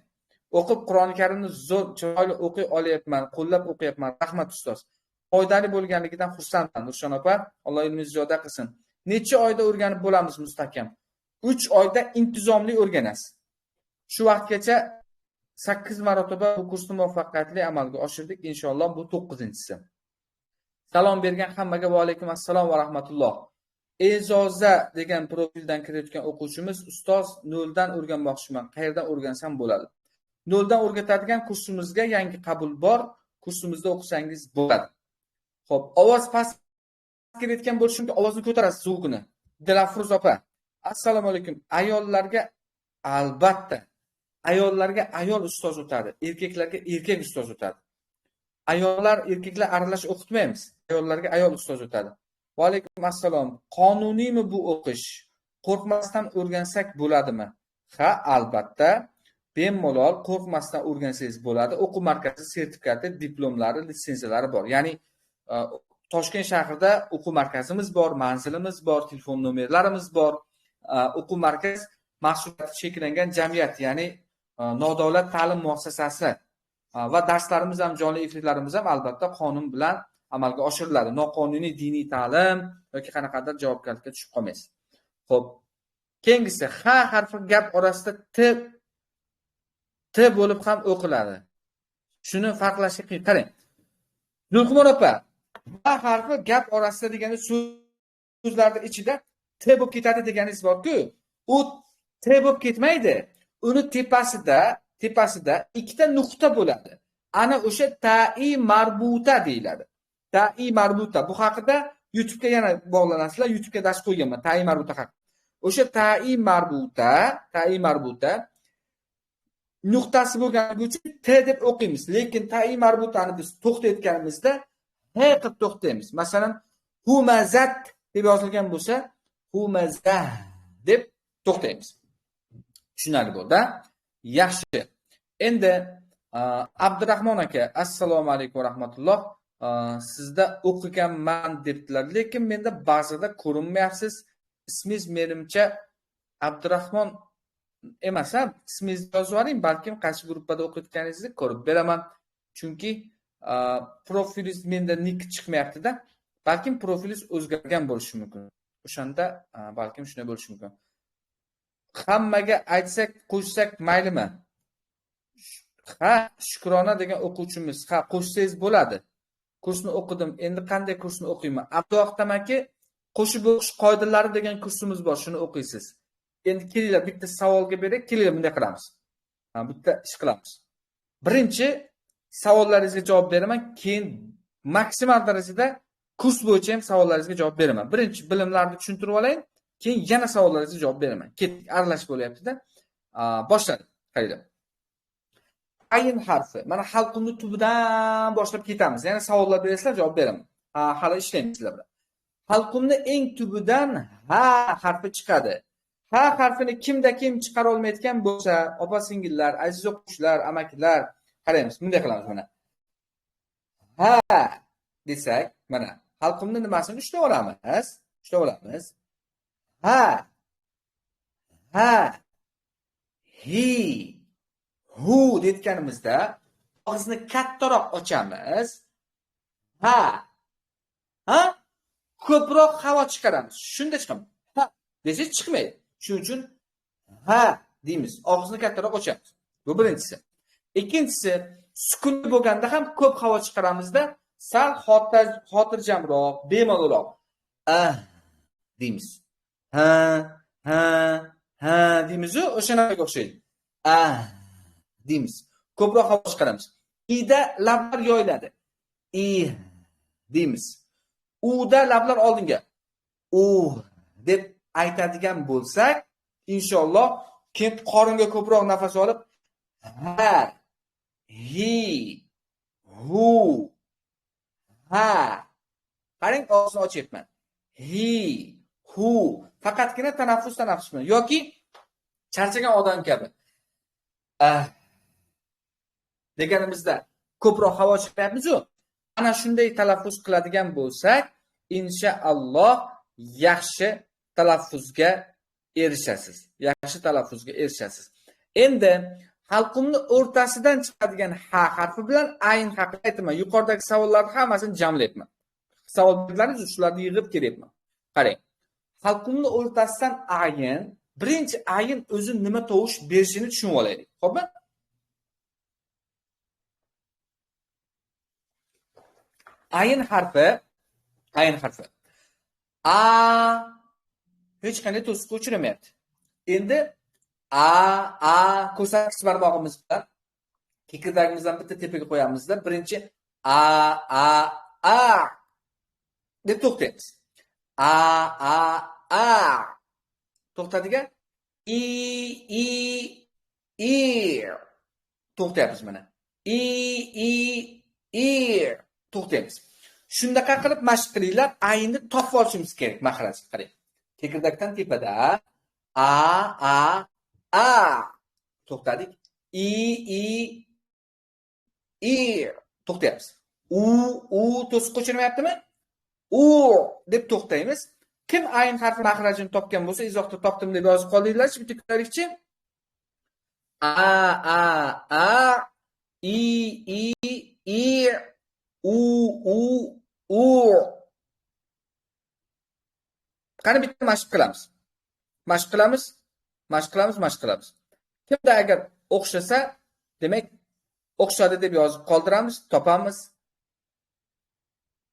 O'qib Qur'oni Karimni zo'r chiroyli o'qiy olyapman, qo'llab o'qiyapman. Rahmat ustoz. Foydali bo'lganligidan xursandman Rushan opa. Alloh ilmingizni ziyoda qilsin. Necha oyda o'rganib bo'lamiz mustahkam? 3 oyda intizomli o'rganasiz. Shu vaqtgacha 8 marotaba bu kursni muvaffaqiyatli amalga oshirdik. Inshaalloh bu 9-si. Salom bergan hammaga va alaykum assalom va rahmatulloh. E'zoza degan profildan kirayotgan o'quvchimiz, ustoz, 0 dan o'rganmoqchiman. Qayerdan o'rgansam bo'ladi? 0 dan o'rgatadigan kursimizga yangi qabul bor. Kursimizda o'qisangiz bo'ladi. Xo'p, ovoz past kirayotgan bo'lishimda ovozni ko'tarasiz zo'g'ini. Dilafruz opa. Assalomu alaykum. Ayollarga albatta ayollarga ayol ustoz o'tadi, erkaklarga erkak ustoz o'tadi. Ayollar, erkaklar aralash o'qitmaymiz. Ayollarga ayol ustoz o'tadi. Va alaykum assalom. Qonuniymi bu o'qish? Qo'rqmasdan o'rgansak bo'ladimi? Ha, albatta. Bemalol qo'rqmasdan o'rgansangiz bo'ladi. O'quv markazi sertifikati, diplomlari, litsenziyalari bor. Ya'ni Toshkent shahrida o'quv markazimiz bor, manzilimiz bor, telefon nomerlarimiz bor. O'quv markaz mahsuloti cheklangan jamiyat, ya'ni nodavlat ta'lim muassasasi va darslarimiz ham, jonli efirlarimiz ham albatta qonun bilan amalga oshiriladi. Noqonuniy diniy ta'lim yoki qanaqadir javobgarlikka tushib qolmaysiz. Xo'p, keyingisi H harfi gap orasida T bo'lib ham o'qiladi. Shuni farqlashga qiyin. Qarang. Zulqumon opa, H harfi gap orasida degani so'zlarning ichida T bo'lib ketadi deganingiz bor-ku, u T bo'lib ketmaydi. Uni tepasida ikkita nuqta bo'ladi. Ana o'sha ta'i marbuta deyiladi. Ta'i marbuta. Bu haqida YouTube'ga yana bog'lanasizlar. YouTube'ga dars qo'yganman ta'i marbuta haqida. O'sha ta'i marbuta nuqtasi bo'lgani uchun T deb o'qiymiz. Lekin ta'i marbutani biz to'xtatganimizda H qilib to'xtaymiz. Masalan, humazat deb yozilgan bo'lsa, humaza deb to'xtaymiz. Tushunarli bo'ldi. Yaxshi. Endi Abdurahmon aka, assalomu alaykum va rahmatulloh. Sizda o'qiganman debdilar, lekin menda ba'zida ko'rinmayapsiz. Ismingiz menimcha Abdurahmon emas, ismingizni yozib yuboring, balkim qaysi gruppada o'qiyotganingizni ko'rib beraman. Chunki profilingiz menda nik chiqmayapti-da. Balkim profilingiz o'zgargan bo'lishi mumkin. O'shanda balkim shunday bo'lishi mumkin. Hammaga aytsak, qo'shsak maylimi? Ha, Shukrona degan o'quvchimiz. Ha, qo'shsangiz bo'ladi. Kursni o'qidim. Endi qanday kursni o'qiyman? Abduvoq tamaki qo'shib o'qish qoidalari degan kursimiz bor. Shuni o'qiysiz. Endi kelinglar, bitta savolga berib, kelinglar bunday qilamiz. Bitta ish qilamiz. Birinchi savollaringizga javob beraman, keyin maksimal darajada kurs bo'yicha ham savollaringizga javob beraman. Birinchi bilimlarni tushuntirib olayin, keyin yana savollaringizga javob beraman. Ketdik, aralash bo'lyapti-da. Boshladik. Qayda? Ayin harfi. Mana halqumni tubidan boshlab ketamiz. Yana savollar berasizlar, javob beraman. Hali ishlaymiz sizlar bilan. Halqumni eng tubidan ha harfi chiqadi. Ha harfini kimda kim chiqara olmayotgan bo'lsa, opa-singillar, aziz o'quvchilar, amakilar, qaraymiz. Bunday qilamiz mana. Ha desak, mana halqumni nimasini ushlab olamiz. Ha. Hi. Hu deyotganimizda og'izni kattaroq ochamiz. Ha. Ko'proq havo chiqaramiz. Shunda chiqamiz. Ha desak chiqmaydi. Shuning uchun ha deymiz. Og'izni kattaroq ochamiz. Bu birinchisi. Ikkinchisi, sukun bo'lganda ham ko'p havo chiqaramizda, sal xotirjamroq, bemalolroq. Deymiz. Ha deymiz, o'shanaga o'xshaydi. Deymiz. Ko'proq havo chiqaramiz. ida lablar yoyiladi. I deymiz. Uda lablar oldinga. U deb aytadigan bo'lsak, inshaalloh keyin qoringa ko'proq nafas olib, ha, hi, hu, ha. Qarang, og'izni ochyapman. Hi, hu. Faqatgina tanaffus bilan yoki charchagan odam kabi. Deganimizda ko'proq havo chiqyapmiz-ku. Ana shunday talaffuz qiladigan bo'lsak, inshaalloh yaxshi talaffuzga erishasiz. Yaxshi talaffuzga erishasiz. Endi halqumni o'rtasidan chiqadigan ha harfi bilan ayn haqida aytaman. Yuqoridagi savollarni hammasini jamlayapman. Savollarni shularni yig'ib kelyapman. Qarang. Halqumni o'rtasidan ayn, birinchi ayn o'zi nima tovush berishini tushunib olaylik. Xo'pmi? Ayn harfi a hech qanday to'siqqa uchramayapti. Endi a ko'rsatkich barmog'imiz bilan kekirdagimizdan bitta tepaga qo'yamizda, birinchi a deb to'xtaymiz. A to'xtadiga i to'xtayapmiz mana. I to'xtaymiz. Shundaqa qilib mashq qilinglar, aynni topib olishimiz kerak mahraj. Qarang. Kekirdakdan tepada a to'xtadik. I to'xtayapmiz. U to'siq o'chirmayaptimi? U deb to'xtaymiz. Kim ayn harfi mahrajini topgan bo'lsa, izohda topdim deb yozib qoldinglar-chi, bitta ko'raylikchi. I u qani bitta mashq qilamiz. Kimda agar o'xshasa, demak o'xshadi deb yozib qoldiramiz, topamiz.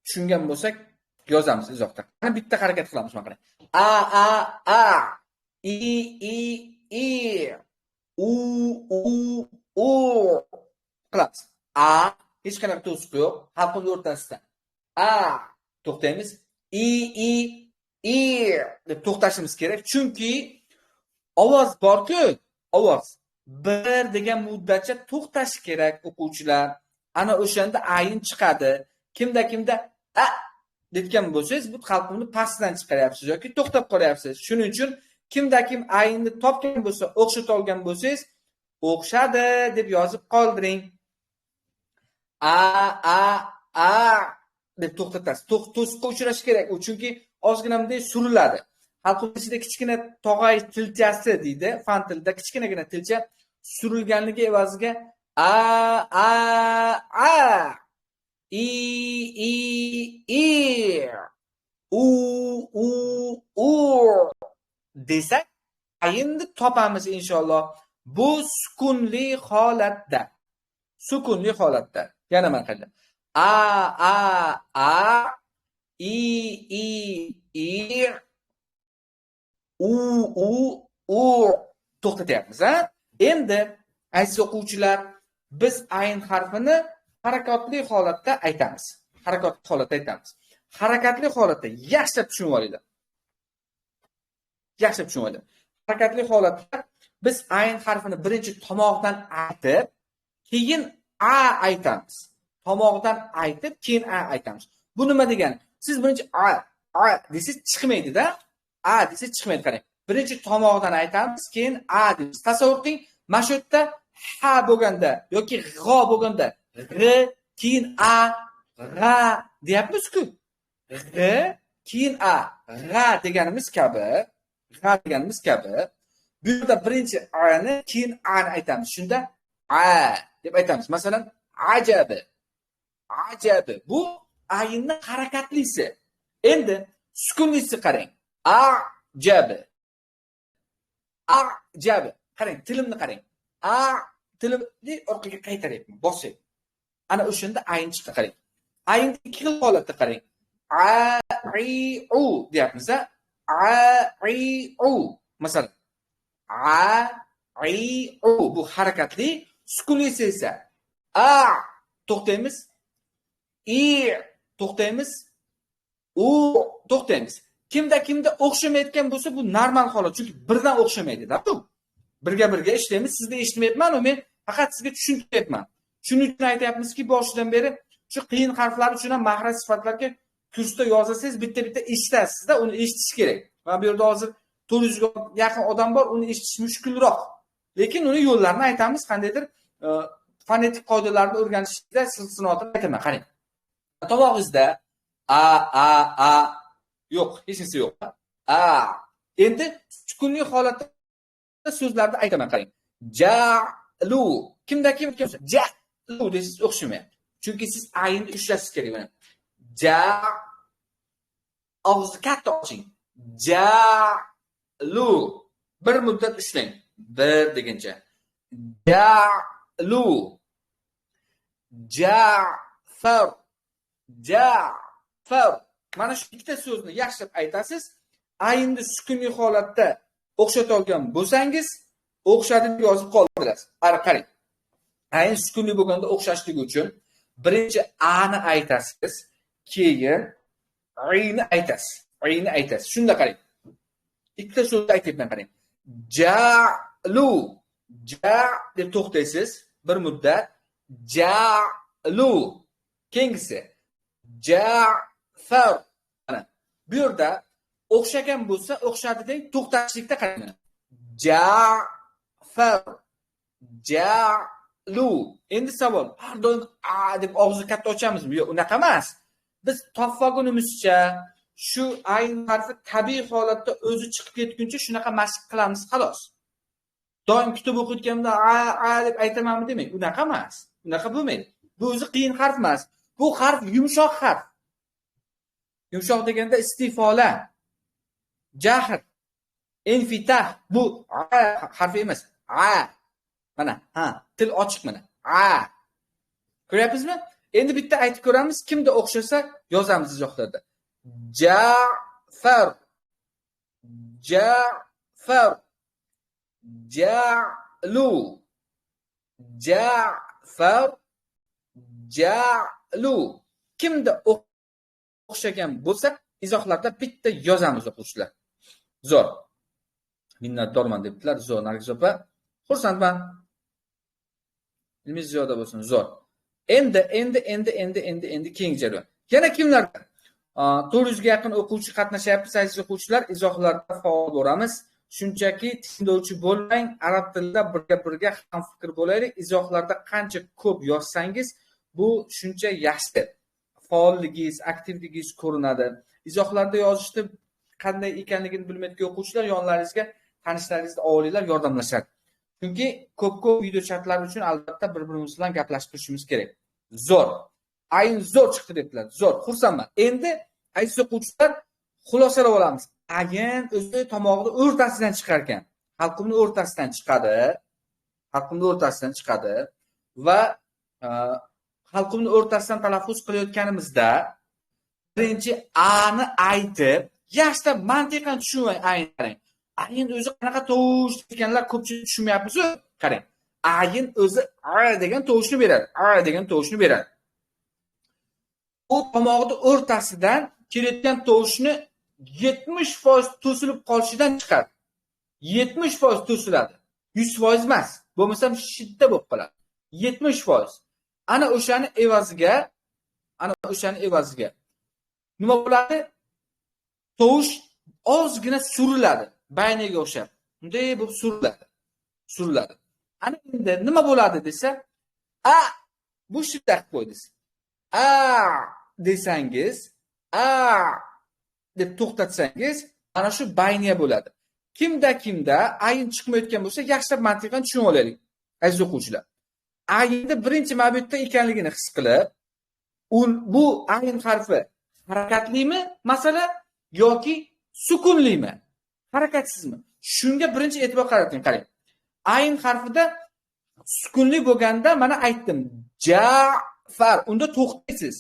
Tushungan bo'lsak, yozamiz izohda. Qani bitta harakat qilamiz, mana qarang. I u qilamiz. Hech qanaqa to'siq yo'q. Halqumni o'rtasida. To'xtaymiz. I deb to'xtashimiz kerak. Chunki ovoz bor-ku, ovoz bir degan muddatcha to'xtash kerak o'quvchilar. Ana o'shanda ayin chiqadi. Kimda a debgan bo'lsangiz, bu halqumni pastdan chiqaryapsiz yoki to'xtab qolyapsiz. Shuning uchun kimda kim ayinni topgan bo'lsa, o'xshata olgan bo'lsangiz, o'xshadi deb yozib qoldiring. deb to'xtatasiz. To'siqqa uchrashi kerak. U chunki ozgina bunday suriladi. Halqum ichida kichkina tog'ay tilchasi deydi. Fan tilida kichkinagina tilcha surilganligi evaziga u desak, ayinni topamiz inshaalloh. Bu sukunli holatda. Yana mana qayda. I u to'xtatyapmiz, ha? Endi aziz o'quvchilar, biz ayn harfini harakatli holatda aytamiz. Harakatli holatda yaxshilab tushunib olinglar. Harakatli holatda biz ayn harfini birinchi tomog'idan aytib, keyin aytamiz. Tomog'idan aytib, keyin aytamiz. Bu nima degani? Siz birinchi desangiz chiqmaydi-da. Desangiz chiqmaydi, qarang. Birinchi tomog'idan aytamiz, keyin deymiz. Tasavvur qiling, mana shu yerda ha bo'lganda yoki g'o bo'lganda keyin g'a deyapmiz-ku. Keyin g'a deganimiz kabi, bu yerda birinchi ni keyin ni aytamiz. Shunda deb aytamiz. Masalan, ajabi. Bu ayinning harakatlisi. Endi sukunlisi qarang. Ajabi. Qarang, tilimni qarang. Tilimni orqaga qaytaryapman, bosing. Ana o'shanda ayin chiqdi, qarang. Ayinni ikki xil holatda qarang. U deyapmiz, u. Masalan, u bu harakatli, sukunlisi esa to'xtaymiz. I to'xtaymiz. U to'xtaymiz. Kimda o'xshamayotgan bo'lsa, bu normal holat. Chunki birdan o'xshamaydi-da bu. Birga ishlaymiz. Sizda eshitmayapman, men faqat sizga tushuntiryapman. Shuning uchun aytayapmizki, boshidan beri shu qiyin harflar uchun ham mahraj sifatlarga kursda yozasangiz, bitta eshitasizda, uni eshitish kerak. Mana bu yerda hozir 400 ga yaqin odam bor, uni eshitish mushkulroq. Lekin uni yo'llarini aytamiz, qandaydir fonetik qoidalarni o'rganishda sinovda aytaman. Qarang. Tomog'ingizda a yo'q, hech narsa yo'q. Endi sukunli holatda so'zlarni aytaman, qarang. Ja'lu. Kimda ja'lu desiz o'xshamayapti. Chunki siz aynni ushlashingiz kerak mana. Og'izni katta oching. Ja'lu. Bir muddat ushlang. Bir deguncha. Ja'lu. Ja'far. Ja'far. Mana shu ikkita so'zni yaxshilab aytasiz. Aynni sukunli holatda o'xshata olgan bo'lsangiz, o'xshadi deb yozib qoldirasiz. Qarang. Ayn sukunli bo'lganda o'xshashligi uchun birinchi a ni aytasiz, keyin ayni aytasiz. Ayni aytasiz. Shunda qarang. Ikkita so'zni aytayapman, qarang. Ja'lu. Ja deb to'xtaysiz bir muddat. Ja'lu. Keyingisi Ja'far. Mana bu yerda o'xshagan bo'lsa, o'xshadi deb to'xtashlikda qarang. Ja'far. Ja'lu. Endi savol, har doim a deb og'izni katta ochamizmi? Yo'q, unaqa emas. Biz topmagunimizcha shu ayn harfi tabiiy holatda o'zi chiqib ketguncha shunaqa mashq qilamiz, xolos. Doim kitob o'qiyotganda a deb aytamanmi demak, unaqa emas. Unaqa bo'lmaydi. Bu o'zi qiyin harf emas. Bu harf yumshoq harf. Yumshoq deganda istifola, jahr, infitah. Bu harfi emas. Mana, til ochiq mana. Ko'ryapsizmi? Endi bitta aytib ko'ramiz, kimda o'xshasa yozamiz izohlarda. Ja'far. Ja'far. Ja'lu. Ja'far. Ja'lu. Kimda o'xshagan bo'lsa, izohlarda bitta yozamiz o'quvchilar. Zo'r. Minnatdorman debdilar. Zo'r, Nargiz opa. Xursandman. Ilmingiz ziyoda bo'lsin. Zo'r. Endi keyingi jarayon. Yana kimlar? 400 ga yaqin o'quvchi qatnashyapti, aziz o'quvchilar. Izohlarda faol bo'lamiz. Shunchaki tinglovchi bo'lmang, arab tilida birga ham fikr bo'laylik. Izohlarda qancha ko'p yozsangiz, bu shuncha yaxshi. Faolligingiz, aktivligingiz ko'rinadi. Izohlarda yozishni qanday ekanligini bilmaydigan o'quvchilar yonlaringizga, tanishlaringizga olinglar, yordamlashadi. Chunki ko'p video chatlar uchun albatta bir-birimiz bilan gaplashib turishimiz kerak. Zo'r. Ayn zo'r chiqdi debdilar. Zo'r, xursandman. Endi aziz o'quvchilar, xulosalab olamiz. Ayn o'zi tomog'ini o'rtasidan chiqar ekan. Halqumni o'rtasidan chiqadi. Halqumni o'rtasidan chiqadi va halqumni o'rtasidan talaffuz qilayotganimizda birinchi a ni aytib, yaxshilab mantiqan tushunmay qarang. Ayn o'zi qanaqa tovush ekanlar ko'pchilik tushunmayapmiz-ku. Qarang. Ayn o'zi a degan tovushni beradi. A degan tovushni beradi. U tomog'ning o'rtasidan kelayotgan tovushni 70% to'silib qolishidan chiqadi. 70% to'siladi. 100% emas. Bo'lmasam shidda bo'lib qoladi. 70%. Ana o'shani evaziga nima bo'ladi? Tovush ozgina suriladi, baynaga o'xshab. Bunday bo'lib suriladi. Ana endi nima bo'ladi desa, a bu shidda qilib qo'ydingiz. A desangiz, a deb to'xtatsangiz, ana shu bayniya bo'ladi. Kimda ayn chiqmayotgan bo'lsa, yaxshilab mantiqan tushunib olaylik, aziz o'quvchilar. Aynda birinchi mabitda ekanligini his qilib, bu ayn harfi harakatlimi masala yoki sukunlimi? Harakatsizmi? Shunga birinchi e'tibor qarating, qarang. Ayn harfida sukunli bo'lganda mana aytdim. Ja'far. Unda to'xtaysiz.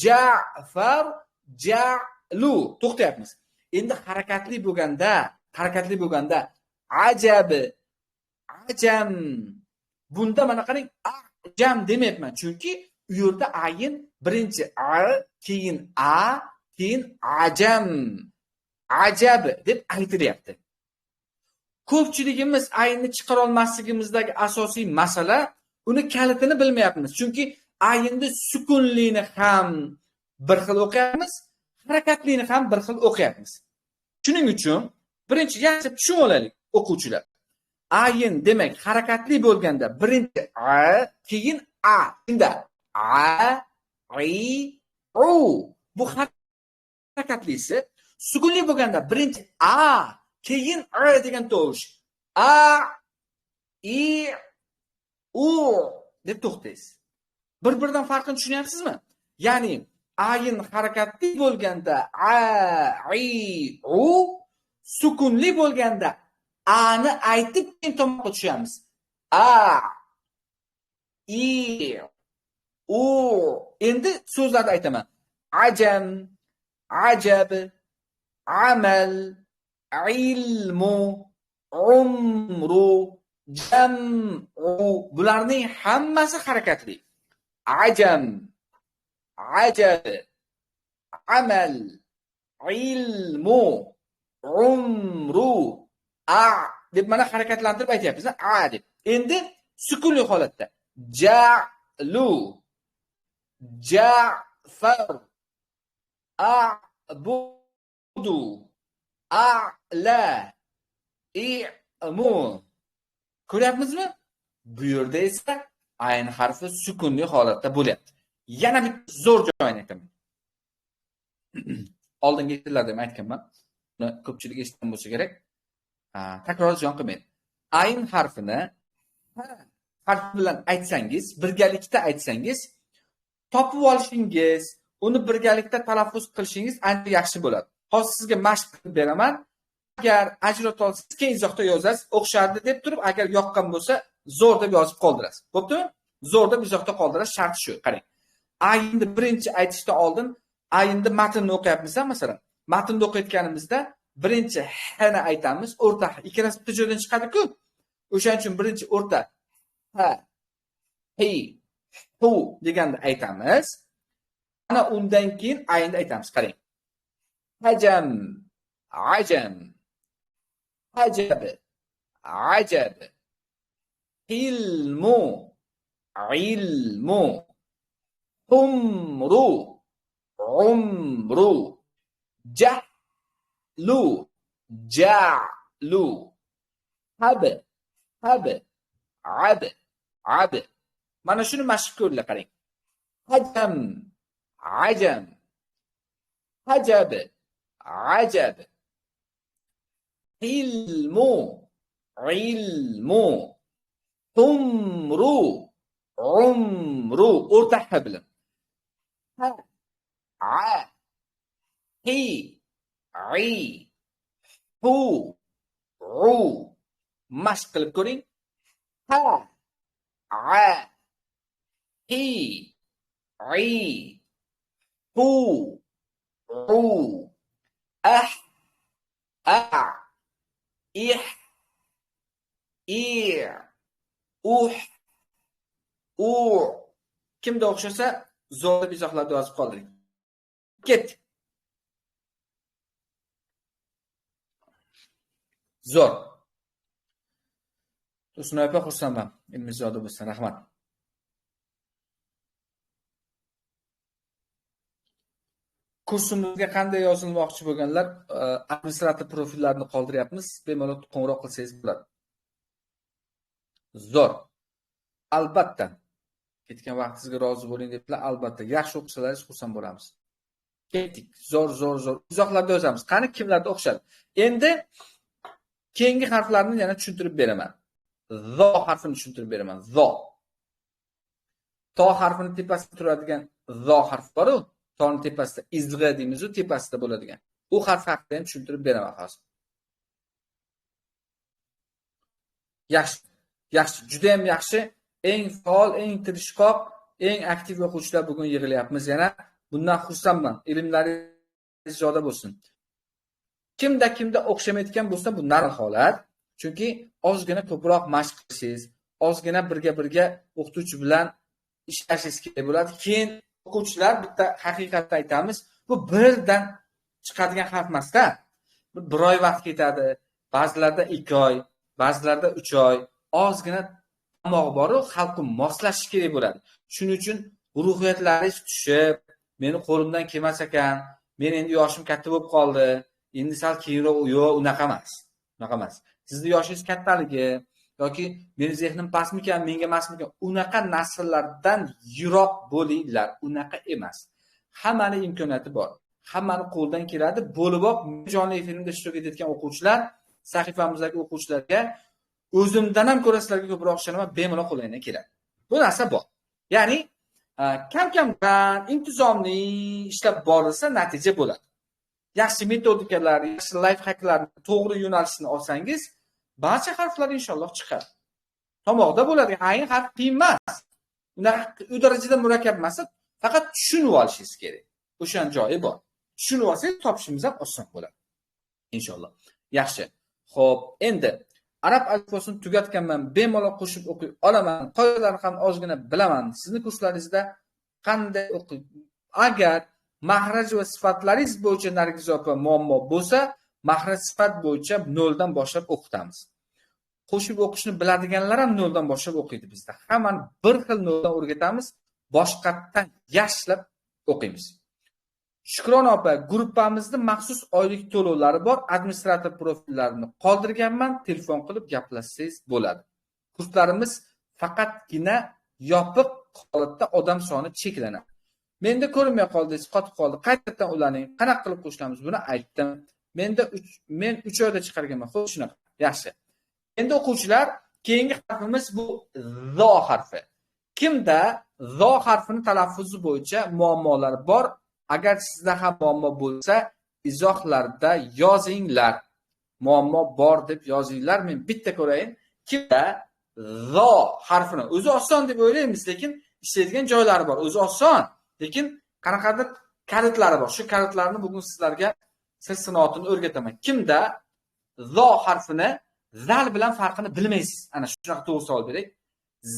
Ja'far, ja'lu. To'xtayapmiz. Endi harakatli bo'lganda ajabi, ajam. Bunda mana qarang, ajam demayapman. Chunki u yerda ayin birinchi a, keyin a, keyin ajam, ajab deb aytilyapti. Ko'pchiligimiz ayinni chiqara olmasligimizdagi asosiy masala uni kalitini bilmayapmiz. Chunki ayinni sukunlini ham bir xil o'qiyapmiz, harakatlini ham bir xil o'qiyapmiz. Shuning uchun birinchi yaxshi tushunib olaylik o'quvchilar. Ayin demak harakatli bo'lganda birinchi a, keyin a. Shunda a, i, u. Bu harakatlisi. Sukunli bo'lganda birinchi a, keyin a degan tovush. A, i, u deb to'xtaysiz. Bir-biridan farqini tushunyapsizmi? Ya'ni ayin harakatli bo'lganda a, i, u, sukunli bo'lganda ani aytib keyin tomoqqa tushamiz. A, i, u. Endi so'zlarni aytaman. Ajam, ajab, amal, ilmu, umru, jam'u. Bularning hammasi harakatli. Ajam, ajab, amal, ilmu, umru, a deb mana harakatlantirib aytyapmiz. A deb. Endi sukunli holatda ja'lu, ja'far, a'budu, a'la, i'mu. Ko'ryapmizmi? Bu yerda esa ayn harfi sukunli holatda bo'lyapti. Yana bir zo'r joyini aytaman. Oldingi yillarda ham aytganman. Buni ko'pchilik eshitgan bo'lsa kerak. Takror jon qilmaydi. Ayn harfini harf bilan aytsangiz, birgalikda aytsangiz, topib olishingiz, uni birgalikda talaffuz qilishingiz ancha yaxshi bo'ladi. Hozir sizga mashq qilib beraman. Agar ajrata olsangiz, keyin izohda yozasiz, o'xshardi deb turib, agar yoqqan bo'lsa, zo'r deb yozib qoldirasiz. Bo'ptimi? Zo'r deb izohda qoldirasiz, shart shu. Qarang. Aynni birinchi aytishdan oldin aynni matnni o'qiyapmiz, masalan. Matnni o'qiyotganimizda birinchi hni aytamiz, o'rta ikkalasi bitta joydan chiqadi-ku. O'shaning uchun birinchi o'rta ha, hi, hu deganda aytamiz. Ana undan keyin aynni aytamiz. Qarang. Hajam, ajam, hajab, ajab, ilmu, ilmu, umru, umru, jahlu, ja'lu, hab, hab, ab, ab. Mana shuni mashq ko'ringlar, qarang. Hajam, ajam, hajab, ajab, ilmu, ilmu, umru, umru. O'rta ha bilan. Ha, a, hi, i, hu, u. Mashq qilib ko'ring. Ha, a, hi, i, hu, u. Ah, a, ih, ir, u. Kimda o'xshasa, zo'r deb izohlarda yozib qoldiring. Ket. Zo'r. Tursun opa, xursandman. Ilmingiz ziyoda bo'lsin. Rahmat. Kursimizga qanday yozilmoqchi bo'lganlar, administrator profillarini qoldiryapmiz. Bemalol qo'ng'iroq qilsangiz bo'ladi. Zo'r. Albatta. Ketgan vaqtingizga rozi bo'ling deblar. Albatta, yaxshi o'qisalaringiz xursand bo'lamiz. Ketdik. Zo'r. Izohlarda yozamiz. Qani kimlarda o'xshadi? Endi keyingi harflarni yana tushuntirib beraman. Zo harfini tushuntirib beraman. Zo. To harfini tepasida turadigan zo harf bor-ku. To'ning tepasida izg'a deymiz-ku, tepasida bo'ladigan. U harf haqida ham tushuntirib beraman hozir. Yaxshi, juda ham yaxshi. Eng faol, eng tirishqoq, eng aktiv o'quvchilar bugun yig'ilyapmiz yana. Bundan xursandman. Ilmlaringiz ziyoda bo'lsin. Kimda o'xshamayotgan bo'lsa, bu normal holat. Chunki ozgina ko'proq mashq qilsangiz, ozgina birga o'qituvchi bilan ishlashingiz kerak bo'ladi. Keyin o'quvchilar, bitta haqiqatni aytamiz, bu birdan chiqadigan harf emasda. Bir oy vaqt ketadi, ba'zilarda 2 oy, ba'zilarda 3 oy. Ozgina tomog'i bor-ku, xalqqa moslashish kerak bo'ladi. Shuning uchun ruhiyatlaringiz tushib, meni qo'limdan kelmas ekan, men endi yoshim katta bo'lib qoldi, endi sal keyinroq, yo'q, unaqa emas. Unaqa emas. Sizni yoshingiz kattaligi yoki meni zehnim pastmikan, menga emasmikan, unaqa narsalardan yiroq bo'linglar. Unaqa emas. Hammaning imkoniyati bor. Hammani qo'ldan keladi. Bo'liboq jonli efirda ishtirok etayotgan o'quvchilar, sahifamizdagi o'quvchilarga o'zimdan ham ko'ra sizlarga ko'proq ishonaman, bemalol qo'lingdan keladi. Bu narsa bor. Ya'ni kam-kamdan intizomli ishlab borilsa natija bo'ladi. Yaxshi metodikalar, yaxshi life hacklarni, to'g'ri yo'nalishni olsangiz, barcha harflar inshaalloh chiqadi. Tomog'da bo'ladi. Ayin harf qiyin emas. Unaqa u darajada murakkab emas, faqat tushunib olishingiz kerak. O'shan joyi bor. Tushunib olsangiz topishimiz ham oson bo'ladi. Inshaalloh. Yaxshi. Xo'p, endi arab alifbosini tugatganman, bemalol qo'shib o'qiy olaman. Qoidalarni ham ozgina bilaman. Sizning kurslaringizda qanday o'qiy? Agar mahraj va sifatlaringiz bo'yicha Nargiz opa muammo bo'lsa, mahraj sifat bo'yicha 0 dan boshlab o'qitamiz. Qo'shib o'qishni biladiganlar ham 0 dan boshlab o'qiydi bizda. Hammani bir xil 0 dan o'rgatamiz, boshqatdan yaxshilab o'qiymiz. Shukron opa, gruppamizda maxsus oylik to'lovlari bor. Administrator profillarini qoldirganman. Telefon qilib gaplashsangiz bo'ladi. Kurslarimiz faqatgina yopiq holatda odam soni cheklanadi. Menda ko'rinmay qoldingiz, qotib qoldi. Qaytadan ulaning. Qanaqa qilib qo'shilamiz? Buni aytdim. Men 3 oyda chiqarganman. Xo'p, shunaqa. Yaxshi. Endi o'quvchilar, keyingi harfimiz bu zo harfi. Kimda zo harfini talaffuzi bo'yicha muammolar bor? Agar sizda ham muammo bo'lsa, izohlarda yozinglar. Muammo bor deb yozinglar. Men bitta ko'rayin. Kimda zo harfini o'zi oson deb o'ylaymiz, lekin ishlaydigan joylari bor. O'zi oson, lekin qanaqadir kalitlari bor. Shu kalitlarni bugun sizlarga siz sinovini o'rgataman. Kimda zo harfini zal bilan farqini bilmaysiz. Ana shunaqa to'g'ri savol beray.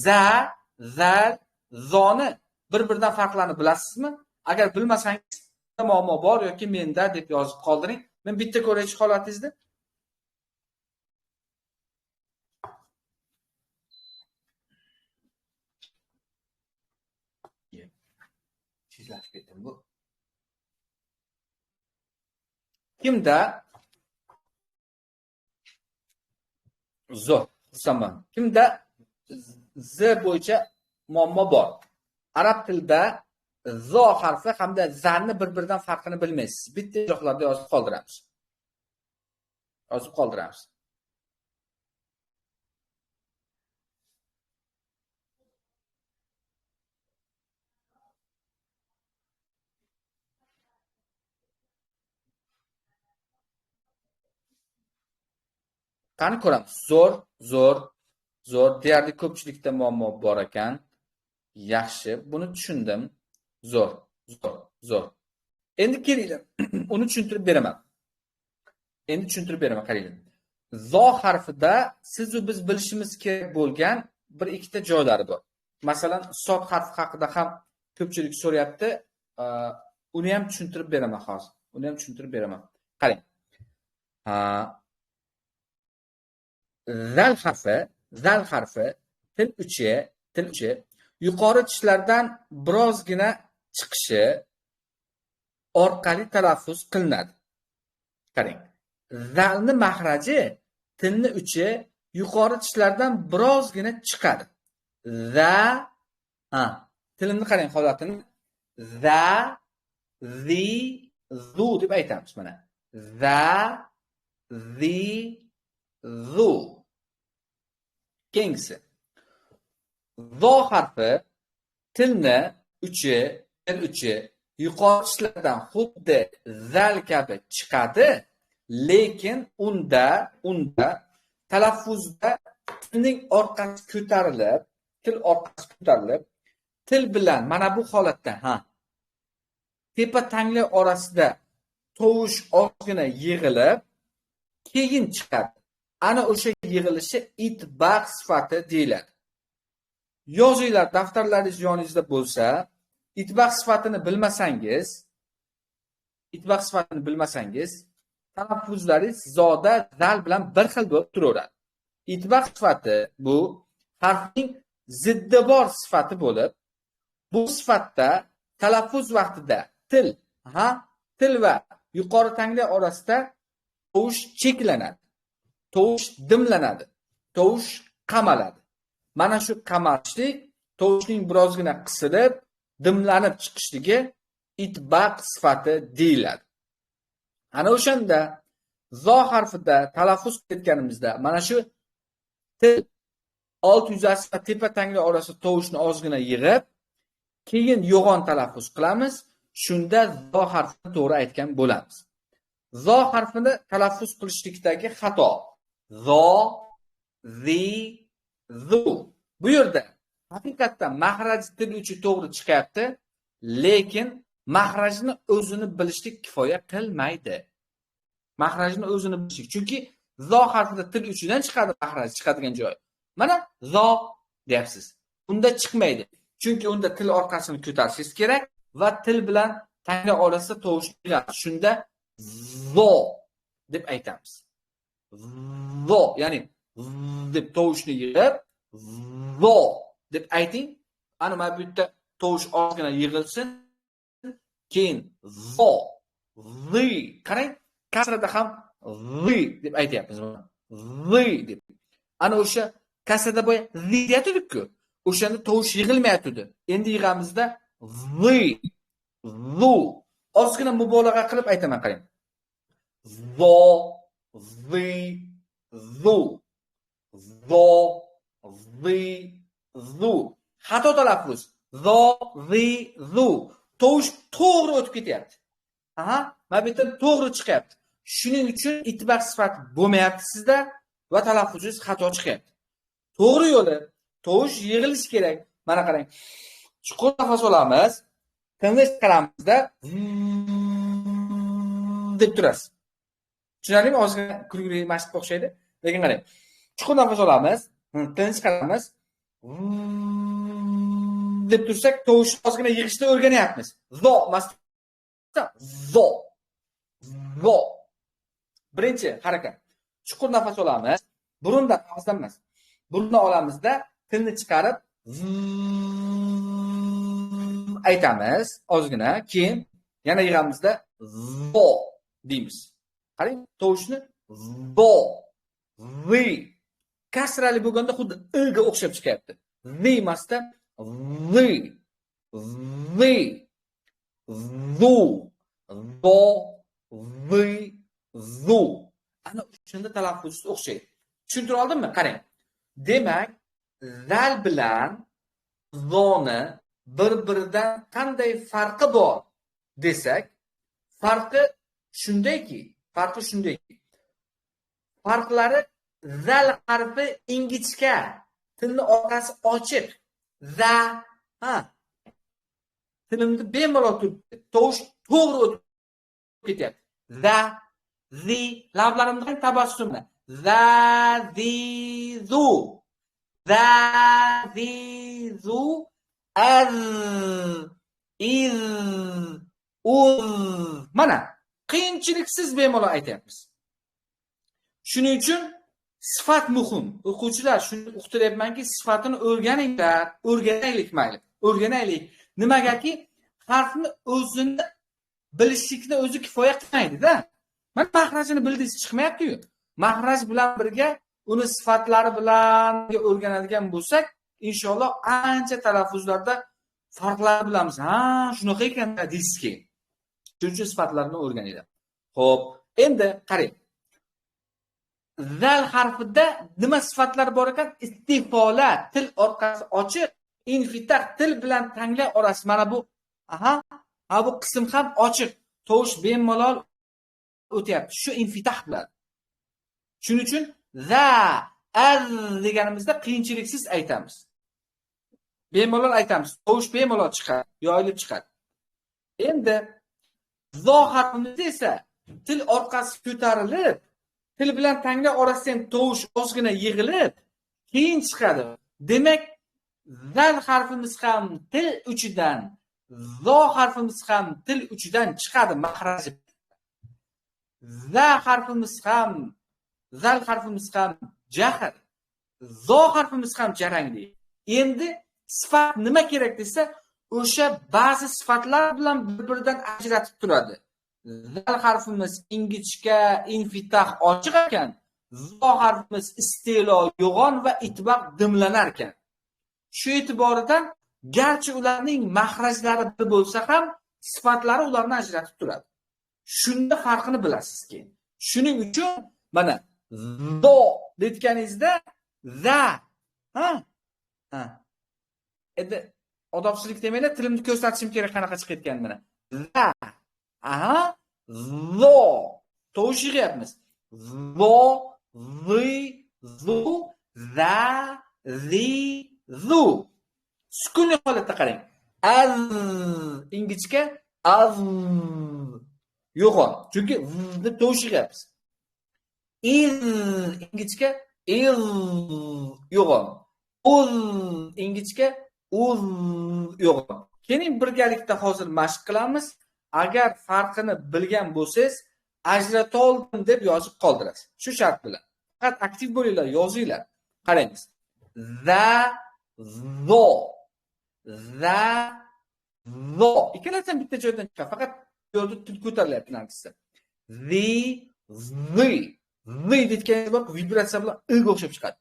Za, zal, zoni bir-biridan farqlarini bilasizmi? Agar bilmasangiz, muammo bor yoki menda deb yozib qoldiring. Men bitta ko'raychi holatingizni. Chizlashib ketdim bu. Kimda zo, xursandman. Kimda z bo'yicha muammo bor? Arab tilida zo harfi hamda zanni bir-biridan farqini bilmaysiz. Bitta izohlarda yozib qoldiramiz. Qani ko'ramiz. Zo'r. Deyarli ko'pchilikda muammo bor ekan. Yaxshi, buni tushundim. Zo'r. Endi kelinglar. Uni tushuntirib beraman. Qaranglar. Zo harfida siz va biz bilishimiz kerak bo'lgan bir ikkita joylari bor. Masalan, sod harfi haqida ham ko'pchilik so'rayapti. Uni ham tushuntirib beraman hozir. Qarang. Zal harfi til uchi yuqori tishlardan birozgina chiqishi orqali talaffuz qilinadi. Qarang. Zalni mahraji tilni uchi yuqori tishlardan birozgina chiqadi. Tilimni qarang holatini. Za, zi, zu deb aytamiz mana. Za, zi, zu. Keyingisi. Zo harfi tilni uchi yuqori tishlardan xuddi zal kabi chiqadi, lekin unda talaffuzda tilning orqasi ko'tarilib, til bilan mana bu holatda tepa tanglar orasida tovush ozgina yig'ilib, keyin chiqadi. Ana o'sha yig'ilishi itbaq sifati deyiladi. yozinglar, daftarlaringiz yoningizda bo'lsa, itbaq sifatini bilmasangiz, talaffuzlaringiz zoda zal bilan bir xil bo'lib turaveradi. İtbaq sifati bu harfning ziddi bor sifati bo'lib, bu sifatda talaffuz vaqtida til va yuqori tanglar orasida tovush cheklanadi, tovush dimlanadi, tovush qamaladi. Mana shu qamalishlik, tovushning birozgina qisilib, dimlanib chiqishligi itbaq sifati deyiladi. Ana o'shanda zo harfida talaffuz qilayotganimizda mana shu til old yuzasi va tepa tanglar orasida tovushni ozgina yig'ib, keyin yo'g'on talaffuz qilamiz. Shunda zo harfini to'g'ri aytgan bo'lamiz. Zo harfini talaffuz qilishlikdagi xato. Zo, zi, zu. Bu yerda haqiqatdan mahraj til uchi to'g'ri chiqyapti, lekin mahrajni o'zini bilishlik kifoya qilmaydi. Mahrajni o'zini bilishlik. Chunki zo harfida til uchidan chiqadi mahraj chiqadigan joy. Mana zo deyapsiz. Unda chiqmaydi. Chunki unda til orqasini ko'tarishingiz kerak va til bilan tanglar orasida tovush chiqadi. Shunda zo deb aytamiz. Zo, ya'ni deb tovushni yig'ib, zo deb ayting. Ana mana bu yerda tovush ozgina yig'ilsin. Keyin zo, zi. Qarang, kasrada ham zi deb aytyapmiz. Zi deb. Ana o'sha kasrada bo'ya zi deyatdik-ku. O'shanda tovush yig'ilmayapti. Endi yig'amizda zi, zu. Ozgina mubolag'a qilib aytaman, qarang. Zo, zi, zu. Zo, zi, zu. Xato talaffuz. Zo, zi, zu. Tovush to'g'ri o'tib ketyapti. Mana bu yerda to'g'ri chiqyapti. Shuning uchun itbaq sifati bo'lmayapti sizda va talaffuzingiz xato chiqyapti. To'g'ri yo'li tovush yig'ilishi kerak. Mana qarang. Chuqur nafas olamiz. Tinch chiqaramizda deb turasiz. Tushunarlimi? Ozgina kulgili mashqqa o'xshaydi. Lekin qarang. Chuqur nafas olamiz, tinch chiqaramiz. Deb tursak, tovush ozgina yig'ishni o'rganyapmiz. Zo emas. Zo. Zo. Birinchi harakat. Chuqur nafas olamiz. Burundan, og'izdan emas. Burundan olamizda tilni chiqarib aytamiz ozgina, keyin yana yig'amizda zo deymiz. Qarang, tovushni zo, zi. Kasrali bo'lganda xuddi i ga o'xshab chiqyapti. Zi emasda zi, zi, zu, zo, zi, zu. Ana shunda talaffuz o'xshaydi. Tushuntira oldimmi? Qarang. Demak, zal bilan zoni bir-biridan qanday farqi bor desak, farqi shundayki, farqlari zal harfi ingichka, tilni orqasi ochiq. Za, tilimni bemalol turibdi. Tovush to'g'ri o'tib ketyapti. Za, zi, lablarimdan tabassumni. Za, zi, zu. Za, zi, zu. Az, iz, uz. Mana qiyinchiliksiz bemalol aytyapmiz. Shuning uchun sifat muhim. O'quvchilar, shuni uqtiryapmanki, sifatini o'rganaylik mayli. O'rganaylik. Nimagaki, harfni o'zini bilishlikni o'zi kifoya qilmaydi-da. Mana mahrajini bildingiz chiqmayapti-ku. Mahraj bilan birga uni sifatlari bilan o'rganadigan bo'lsak, inshaalloh ancha talaffuzlarda farqlar bilamiz. Shunaqa ekan deysiz-ki. Shuning uchun sifatlarni o'rganinglar. Xo'p, endi qarang. Zal harfida nima sifatlar bor ekan? Istifola, til orqasi ochiq, infitah, til bilan tanglar orasi. Mana bu, bu qism ham ochiq. Tovush bemalol o'tyapti. Shu infitah bilan. Shuning uchun za, az deganimizda qiyinchiliksiz aytamiz. Bemalol aytamiz. Tovush bemalol chiqadi, yoyilib chiqadi. Endi zo harfimizda esa til orqasi ko'tarilib, til bilan tanglar orasida ham tovush ozgina yig'ilib, keyin chiqadi. Demak, zal harfimiz ham til uchidan, zo harfimiz ham til uchidan chiqadi mahraji. Za harfimiz ham, zal harfimiz ham jahr, zo harfimiz ham jarangli. Endi sifat nima kerak desa, o'sha ba'zi sifatlar bilan bir-biridan ajratib turadi. Zal harfimiz ingichka, infitah ochiq ekan, zo harfimiz istilo yo'g'on va itbaq dimlanar ekan. Shu e'tiboridan garchi ularning mahrajlari bir bo'lsa ham, sifatlari ularni ajratib turadi. Shunda farqini bilasiz keyin. Shuning uchun mana zo deyotganingizda za, endi odobsizlik demanglar, tilimni ko'rsatishim kerak qanaqa chiqayotganini mana. Za, zo. Tovush yig'yapmiz. Zo, zi, zu, za, zi, zu. Sukunli holatda qarang. Az ingichka, az yo'g'on. Chunki zni tovush yig'yapmiz. Iz ingichka, iz yo'g'on. Uz ingichka, uz yo'g'on. Keling birgalikda hozir mashq qilamiz. Agar farqini bilgan bo'lsangiz, ajrata oldim deb yozib qoldirasiz. Shu shart bilan. Faqat aktiv bo'linglar, yozinglar. Qarangiz. Za, zo. Za, zo. Ikkalasidan bitta joydan chiqadi. Faqat yo'lda til ko'tarilyapti nargisi. Zi, zi. Zi deyotganingiz bor, vibratsiya bilan i'ga o'xshab chiqadi.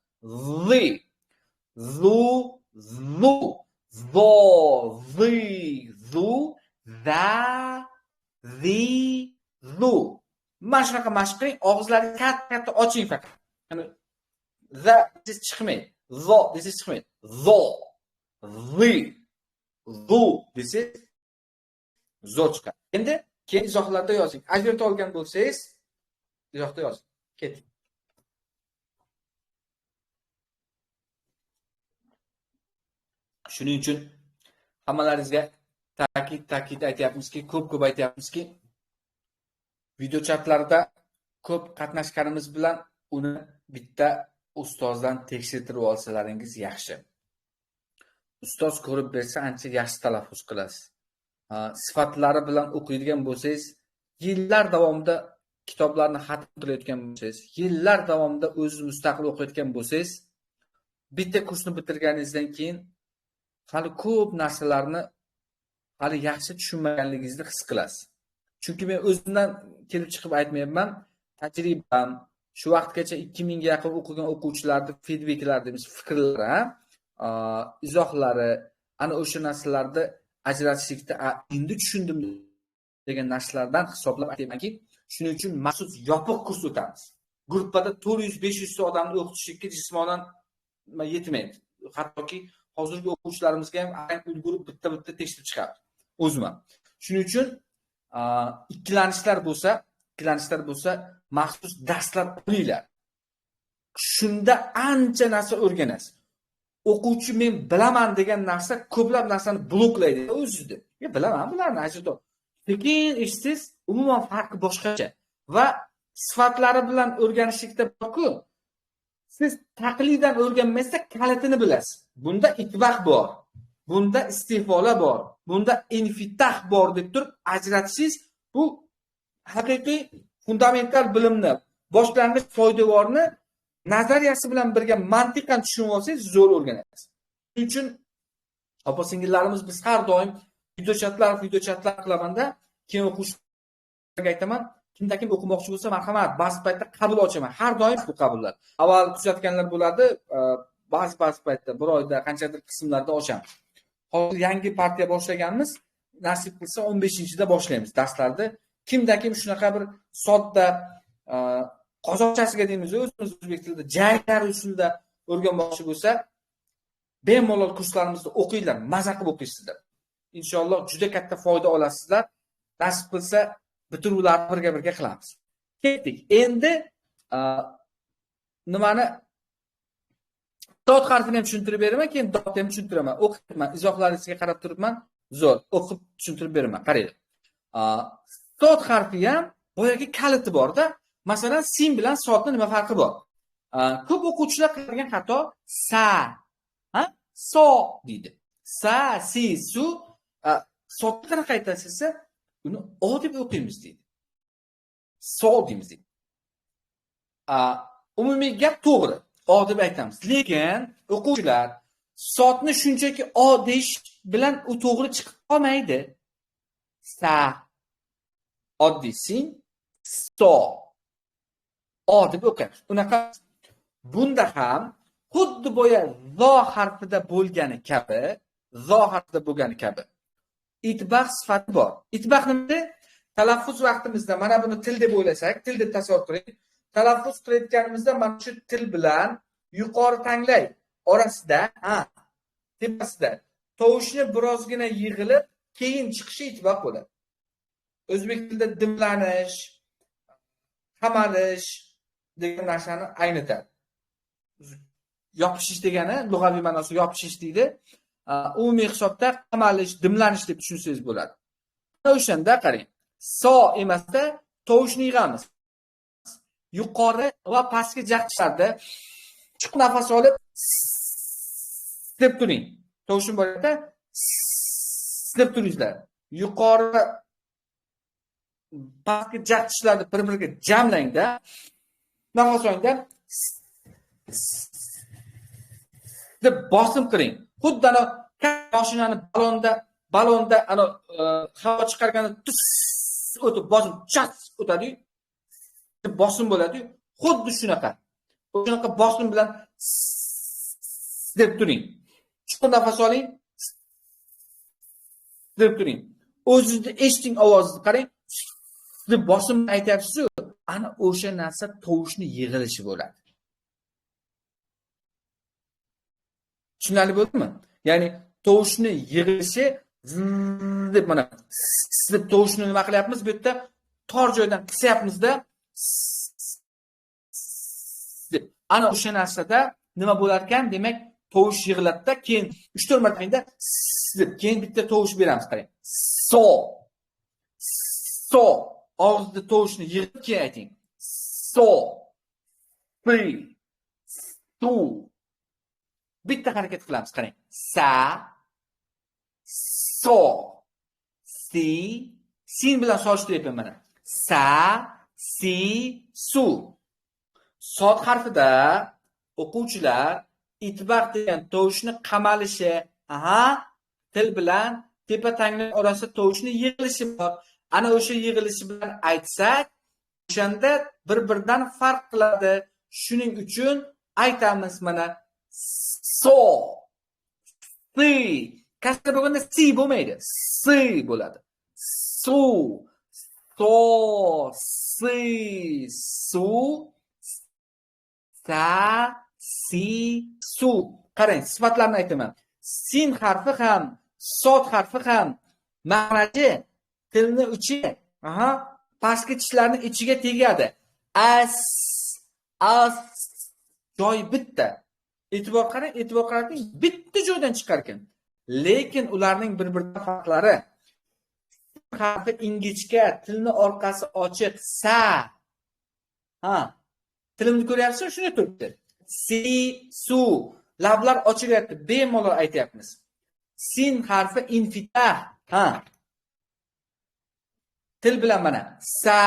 Zi. Zu, zu. Zo, zi, zu. Za, zi, zu. Mana shunaqa mashq qiling, og'izlaringizni katta-katta oching faqat. Ya'ni za desiz chiqmaydi, zo desiz chiqmaydi. Zo, zi, zu desiz zo chiqadi. Endi keyin izohlarda yozing. Ajrata olgan bo'lsangiz, izohda yozing. Keting. Shuning uchun hammalaringizga ta'kid aytyapmizki, ko'p aytyapmizki, video chatlarda ko'p qatnashganimiz bilan uni bitta ustozdan tekshirtirib olsalaringiz yaxshi. Ustoz ko'rib bersa ancha yaxshi talaffuz qilasiz. Sifatlari bilan o'qiydigan bo'lsangiz, yillar davomida kitoblarni xatm qilayotgan bo'lsangiz, yillar davomida o'zingiz mustaqil o'qiyotgan bo'lsangiz, bitta kursni bitirganingizdan keyin hali ko'p narsalarni hali yaxshi tushunmaganligingizni his qilasiz. Chunki men o'zimdan kelib chiqib aytmayapman, tajribam, shu vaqtgacha 2000 ga yaqin o'qigan o'quvchilarning feedbacklari deymiz, fikrlari, izohlari, ana o'sha narsalarni ajratishlikda endi tushundim degan narsalardan hisoblab aytaymanki, shuning uchun maxsus yopiq kurs o'tamiz. Gruppada 400-500 ta odamni o'qitishlikka jismonan yetmaydi. Hattoki hozirgi o'quvchilarimizga ham ulgurib bitta tekshirib chiqadi. O'zim ham. Shuning uchun ikkilanishlar bo'lsa, maxsus darslar olinglar. Shunda ancha narsa o'rganasiz. O'quvchi men bilaman degan narsa ko'plab narsani bloklaydi o'zingizda. Bilaman bularni ajrata. Lekin eshitsangiz, umuman farqi boshqacha va sifatlari bilan o'rganishlikda borku, siz taqlidan o'rganmaysiz, kalitini bilasiz. Bunda itbaq bor, bunda istifola bor, bunda infitah bor deb turib ajratishingiz bu haqiqiy fundamental bilimni, boshlang'ich foydavorni nazariyasi bilan birga mantiqan tushunib olsangiz, zo'r o'rganasiz. Shuning uchun opa-singillarimiz biz har doim video chatlar qilamanda, keyin o'quvchilarga aytaman, kimda-kim o'qimoqchi bo'lsa, marhamat, ba'zi paytda qabul ochaman. Har doim bu qabullar. Avval kuzatganlar bo'ladi, ba'zi paytda bir oyda qanchadir qismlarda ochamiz. Hozir yangi partiya boshlaganmiz, nasib qilsa 15-da boshlaymiz darslarni. Kimda-kim shunaqa bir sodda qozonchasiga deymiz, o'zimiz o'zbek tilida janglar usulida o'rganmoqchi bo'lsa, bemalol kurslarimizni o'qinglar, maza qilib o'qiysizlar. Inshaalloh juda katta foyda olasizlar. Nasib qilsa bitiruvlarni birga qilamiz. Ketdik. Endi nimani dot harfini ham tushuntirib beraman, keyin dotni ham tushuntiraman. O'qiyman, izohlaringizga qarab turibman. Zo'r, o'qib tushuntirib beraman. Qaranglar. Dot harfi ham boyagi kaliti bor-da. Masalan, sin bilan sodning nima farqi bor? Ko'p o'quvchilar qilgan xato sa. so deydi. Sa, si, su. Sotni qanaqa aytasiz esa, uni o deb o'qiymiz deydi. So deymiz deydi. Umumiy gap to'g'ri. O deb aytamiz. Lekin o'quvchilar sotni shunchaki o deyish bilan u to'g'ri chiqib qolmaydi. Sa, oddiy sin, so, o deb o'qiymiz. Unaqa bunda ham xuddi boya zo harfida bo'lgani kabi itbaq sifati bor. Itbaq nima? Talaffuz vaqtimizda mana buni til deb o'ylasak, til deb tasavvur qiling. Talaffuz qilayotganimizda mana shu til bilan yuqori tanglay orasida, tepasida tovushni birozgina yig'ilib, keyin chiqishi itbaq bo'ladi. O'zbek tilida dimlanish, qamalish degan narsani anglatadi. Yopishish degani lug'aviy ma'nosi yopishish deydi. Umumiy hisobda qamalish, dimlanish deb tushunsangiz bo'ladi. O'shanda qarang. So emasda tovushni yig'amiz. Yuqori va pastga jaqishlarda chuq nafas olib deb turing. Tovushni borada deb turingizlar. Yuqori va pastga jaqishlarni bir-biriga jamlangda. Nafas olingda deb bosim qiling. Xuddi ana mashinani balonda ana havo chiqarganda tus o'tib bosim chats o'tadi. Bosim bo'ladi. Xuddi shunaqa. Shunaqa bosim bilan deb turing. Chuqur nafas oling. Deb turing. O'zingizni eshiting, ovozni qarang. Deb bosim aytyapsiz-ku, ana o'sha narsa tovushni yig'ilishi bo'ladi. Tushunarli bo'ldimi? Ya'ni tovushni yig'ilishi deb mana deb tovushni nima qilyapmiz? Bu yerda tor joydan qisyapmiz-da. Ana o'sha narsada nima bo'lar ekan? Demak, tovush yig'iladi-da, keyin 3-4 marta qilingda deb keyin bitta tovush beramiz, qarang. So. Og'izda tovushni yig'ib keyin ayting. So. Pri. Tu. Bitta harakat qilamiz, qarang. Sa. So. Si. Sin bilan solishtiryapman mana. Sa, si, su. Sot harfida o'quvchilar itbaq degan tovushni qamalishi, til bilan tepa tanglar orasida tovushni yig'ilishi bor. Ana o'sha yig'ilishi bilan aytsak, o'shanda bir-biridan farq qiladi. Shuning uchun aytamiz mana so, si. Kasra bo'lganda si bo'lmaydi. Si bo'ladi. Su, so, si, su, sa, si, su. Qarang, sifatlarni aytaman. Sin harfi ham, sot harfi ham ma'nachi tilni uchi, pastki tishlarning ichiga tegadi. As joy bitta. E'tibor qarating, bitta joydan chiqar ekan. Lekin ularning bir-biridan farqlari. Harfi ingichka, tilni orqasi ochiq, sa. Tilimni ko'ryapsizmi? Shuni turibdi. Si, su. Lablar ochilyapti, bemalol aytyapmiz. Sin harfi infitah. Til bilan mana sa.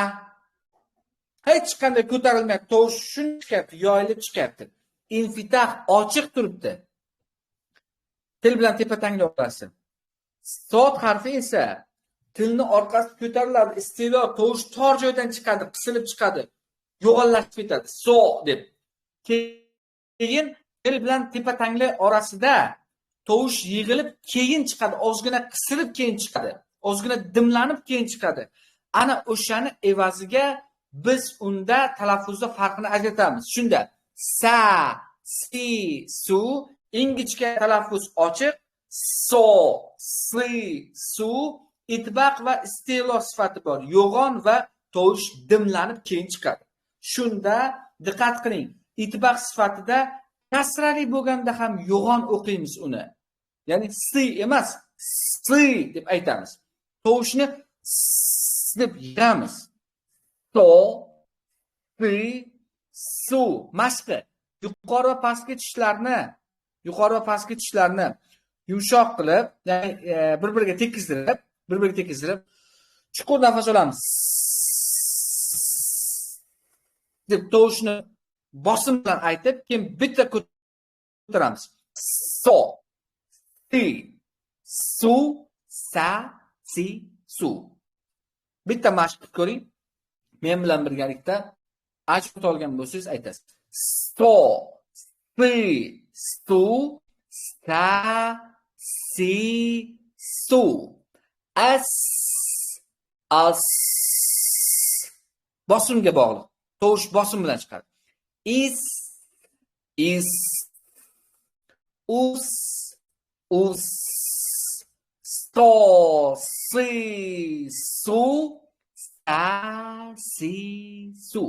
Hech qanday ko'tarilmayapti, tovush shunday chiqyapti, yoyilib chiqyapti. Infitah ochiq turibdi. Til bilan tepa tanglar o'rtasi. Sot harfi esa tilni orqasi ko'tariladi, iste'lo, tovush tor joydan chiqadi, qisilib chiqadi, yo'g'onlashib ketadi. So deb. Keyin til bilan tepa tanglar orasida tovush yig'ilib keyin chiqadi, ozgina qisilib keyin chiqadi, ozgina dimlanib keyin chiqadi. Ana o'shani evaziga biz unda talaffuzda farqini ajratamiz. Shunda sa, si, su, ingichka talaffuz ochiq, so, si, su, itbaq va iste'lo sifati bor. Yo'g'on va tovush dimlanib keyin chiqadi. Shunda diqqat qiling. Itbaq sifatida kasrali bo'lganda ham yo'g'on o'qiymiz uni. Ya'ni si emas, si deb aytamiz. Tovushni deb yig'amiz. So, si, su. Mashqi. Yuqori va pastki tishlarni yuqori va pastki tishlarni yumshoq qilib, ya'ni bir-biriga tekizdirib, chuqur nafas olamiz. deb tovushni bosim bilan aytib, keyin bitta ko'taramiz. So, si, su, sa, si, su. Bitta mashq qilib ko'ring. Men bilan birgalikda ajratib olgan bo'lsangiz aytasiz. So, si, su, sa, si, su. As, as. Bosimga bog'liq. Tovush bosim bilan chiqadi. Is, us, sto, si, su, sa, si, su.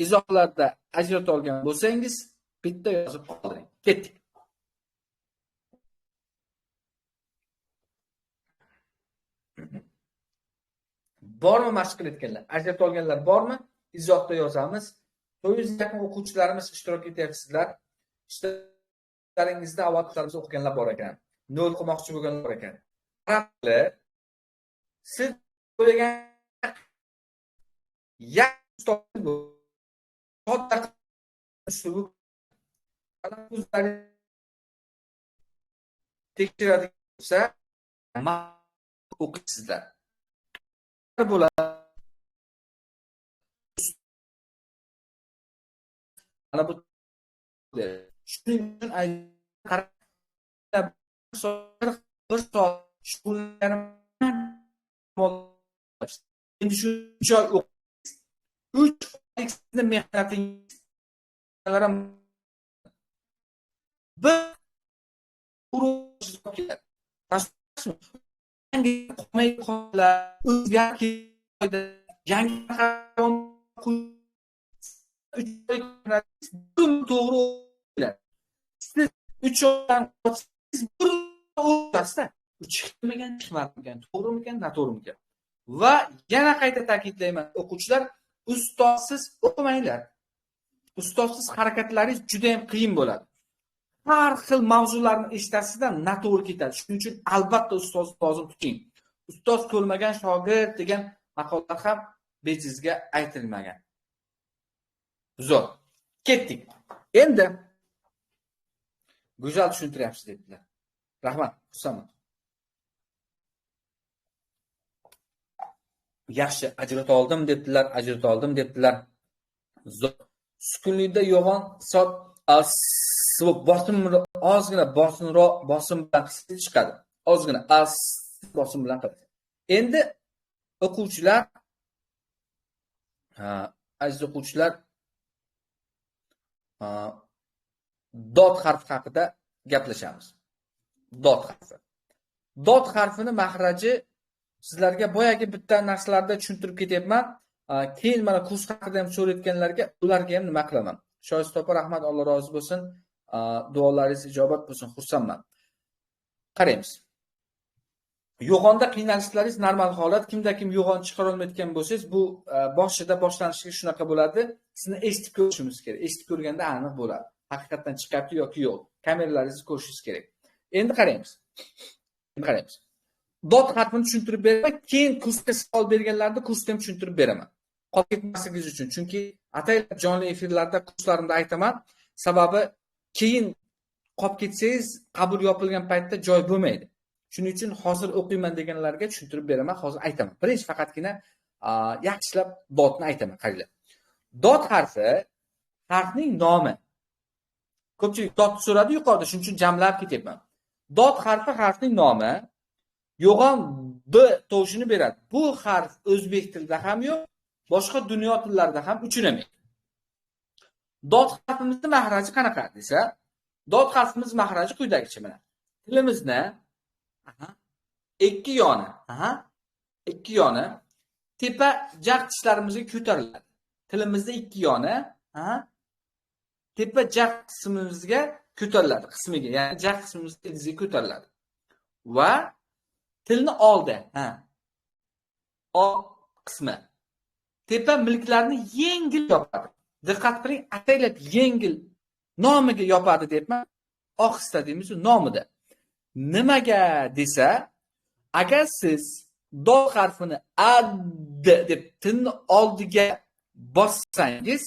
Izohlarda ajratib olgan bo'lsangiz, bitta yozib qoldiring. Ketdik. Bormi mashq qilayotganlar? Ajratib olganlar bormi? Izohda yozamiz. 900 yaqin o'quvchilarimiz ishtirok etyapsizlar. Ishlaringizda avvalgilarimizda o'qiganlar bor ekan. 0 qilmoqchi bo'lganlar bor ekan. Siz o'ylagan tekshiradigan bo'lsa, o'qiysizlar. Bo'ladi. Mana bu shuning uchun bir soat endi shu 3 oy o'qiysiz. 3 oylik sizni mehnatingiz bir siz 3 oydan siz bir o'qiyapsizda. Chiqmagan, to'g'rimikan, noto'g'rimikan. Va yana qayta ta'kidlayman, o'quvchilar, ustozsiz o'qimaylar. Ustozsiz harakatlaringiz juda ham qiyin bo'ladi. Har xil mavzularni eshitasizda noto'g'ri ketadi. Shuning uchun albatta ustoz lozim tuting. Ustoz ko'rmagan shogird degan maqollar ham bejizga aytilmagan. Zo'r. Ketdik. Endi go'zal tushuntiryapsiz dedilar. Rahmat, xursandman. Yaxshi, ajratib oldim debdilar. Zo'r. Sukunlikda yo'g'on sot ozgina bosim bilan chiqadi. Ozgina bosim bilan qiladi. Endi o'quvchilar, aziz o'quvchilar, dot harfi haqida gaplashamiz. Dot harfi. Dot harfini mahraji sizlarga boyagi bitta narsalarda tushuntirib ketyapman. Keyin mana kurs haqida ham so'rayotganlarga ularga ham nima qilaman. Shoiz opa, rahmat, Alloh rozi bo'lsin. Duolaringiz ijobat bo'lsin, xursandman. Qaraymiz. Yo'g'onda qiynalishlaringiz normal holat. Kim yo'g'on chiqara olmayotgan bo'lsangiz, bu boshida boshlanishiga shunaqa bo'ladi. Sizni eshitib ko'rishimiz kerak. Eshitib ko'rganda aniq bo'ladi. Haqiqatan chiqyapti yoki yo'q. Kameralaringizni ko'rishingiz kerak. Endi qaraymiz. Dot harfini tushuntirib beraman. Keyin kursga savol berganlarda kursda ham tushuntirib beraman. Qolib ketmasligingiz uchun. Chunki ataylab jonli efirlarda kurslarimda aytaman. Sababi keyin qolib ketsangiz, qabul yopilgan paytda joy bo'lmaydi. Shuning uchun hozir o'qiyman deganlarga tushuntirib beraman, hozir aytaman. Birinchi faqatgina yaxshilab dotni aytaman, qaranglar. Dot harfning nomi. Ko'pchilik dot so'radi yuqorida, shuning uchun jamlab ketyapman. Dot harfning nomi yo'g'on d tovushini beradi. Bu harf o'zbek tilida ham yo'q, boshqa dunyo tillarida ham uchramaydi. Dot harfimizning mahraji qanaqa desa, dot harfimiz mahraji quyidagicha mana. Tilimizni ikki yoni tepa jag tishlarimizga ko'tariladi. Tilimizda ikki yoni tepa jag qismimizga ko'tariladi, ya'ni jag qismimizga ko'tariladi. Va tilni oldi, old qismi tepa milklarni yengil yopadi. Diqqat qiling, ataylab yengil nomiga yopadi deyapman. ohista deymiz nomida. Nimaga desa, agar siz dod harfini ad deb tilni oldiga bossangiz,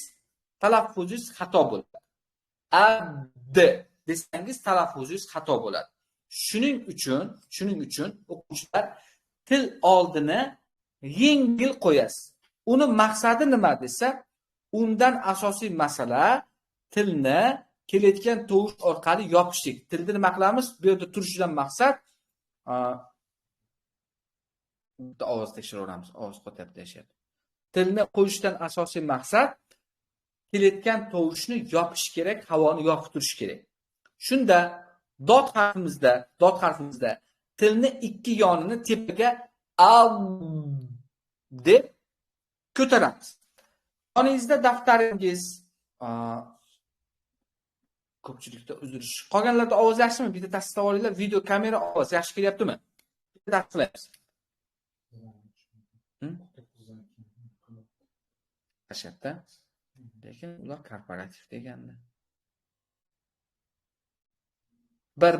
talaffuzingiz xato bo'ladi. Ad desangiz talaffuzingiz xato bo'ladi. Shuning uchun o'quvchilar til oldini yengil qo'yasiz. Uni maqsadi nima desa, undan asosiy masala tilni kelayotgan tovush orqali yopishlik. Tilni nima qilamiz? Bu yerda turishidan maqsad ovoz tekshiraveramiz. Ovoz qo'tyapti, yashyapti. Tilni qo'yishdan asosiy maqsad kelayotgan tovushni yopish kerak, havoni yoqib turish kerak. Shunda dod harfimizda tilni ikki yonini tepaga al deb ko'taramiz. Yoningizda daftaringiz, ko'pchilikda uzilish. Qolganlarda ovoz yaxshimi? Bitta tasdiqlab olinglar. Video kamera ovoz yaxshi kelyaptimi? Bitta tasdiqlaymiz. Tashatda. Lekin ular korporativ deganda. 1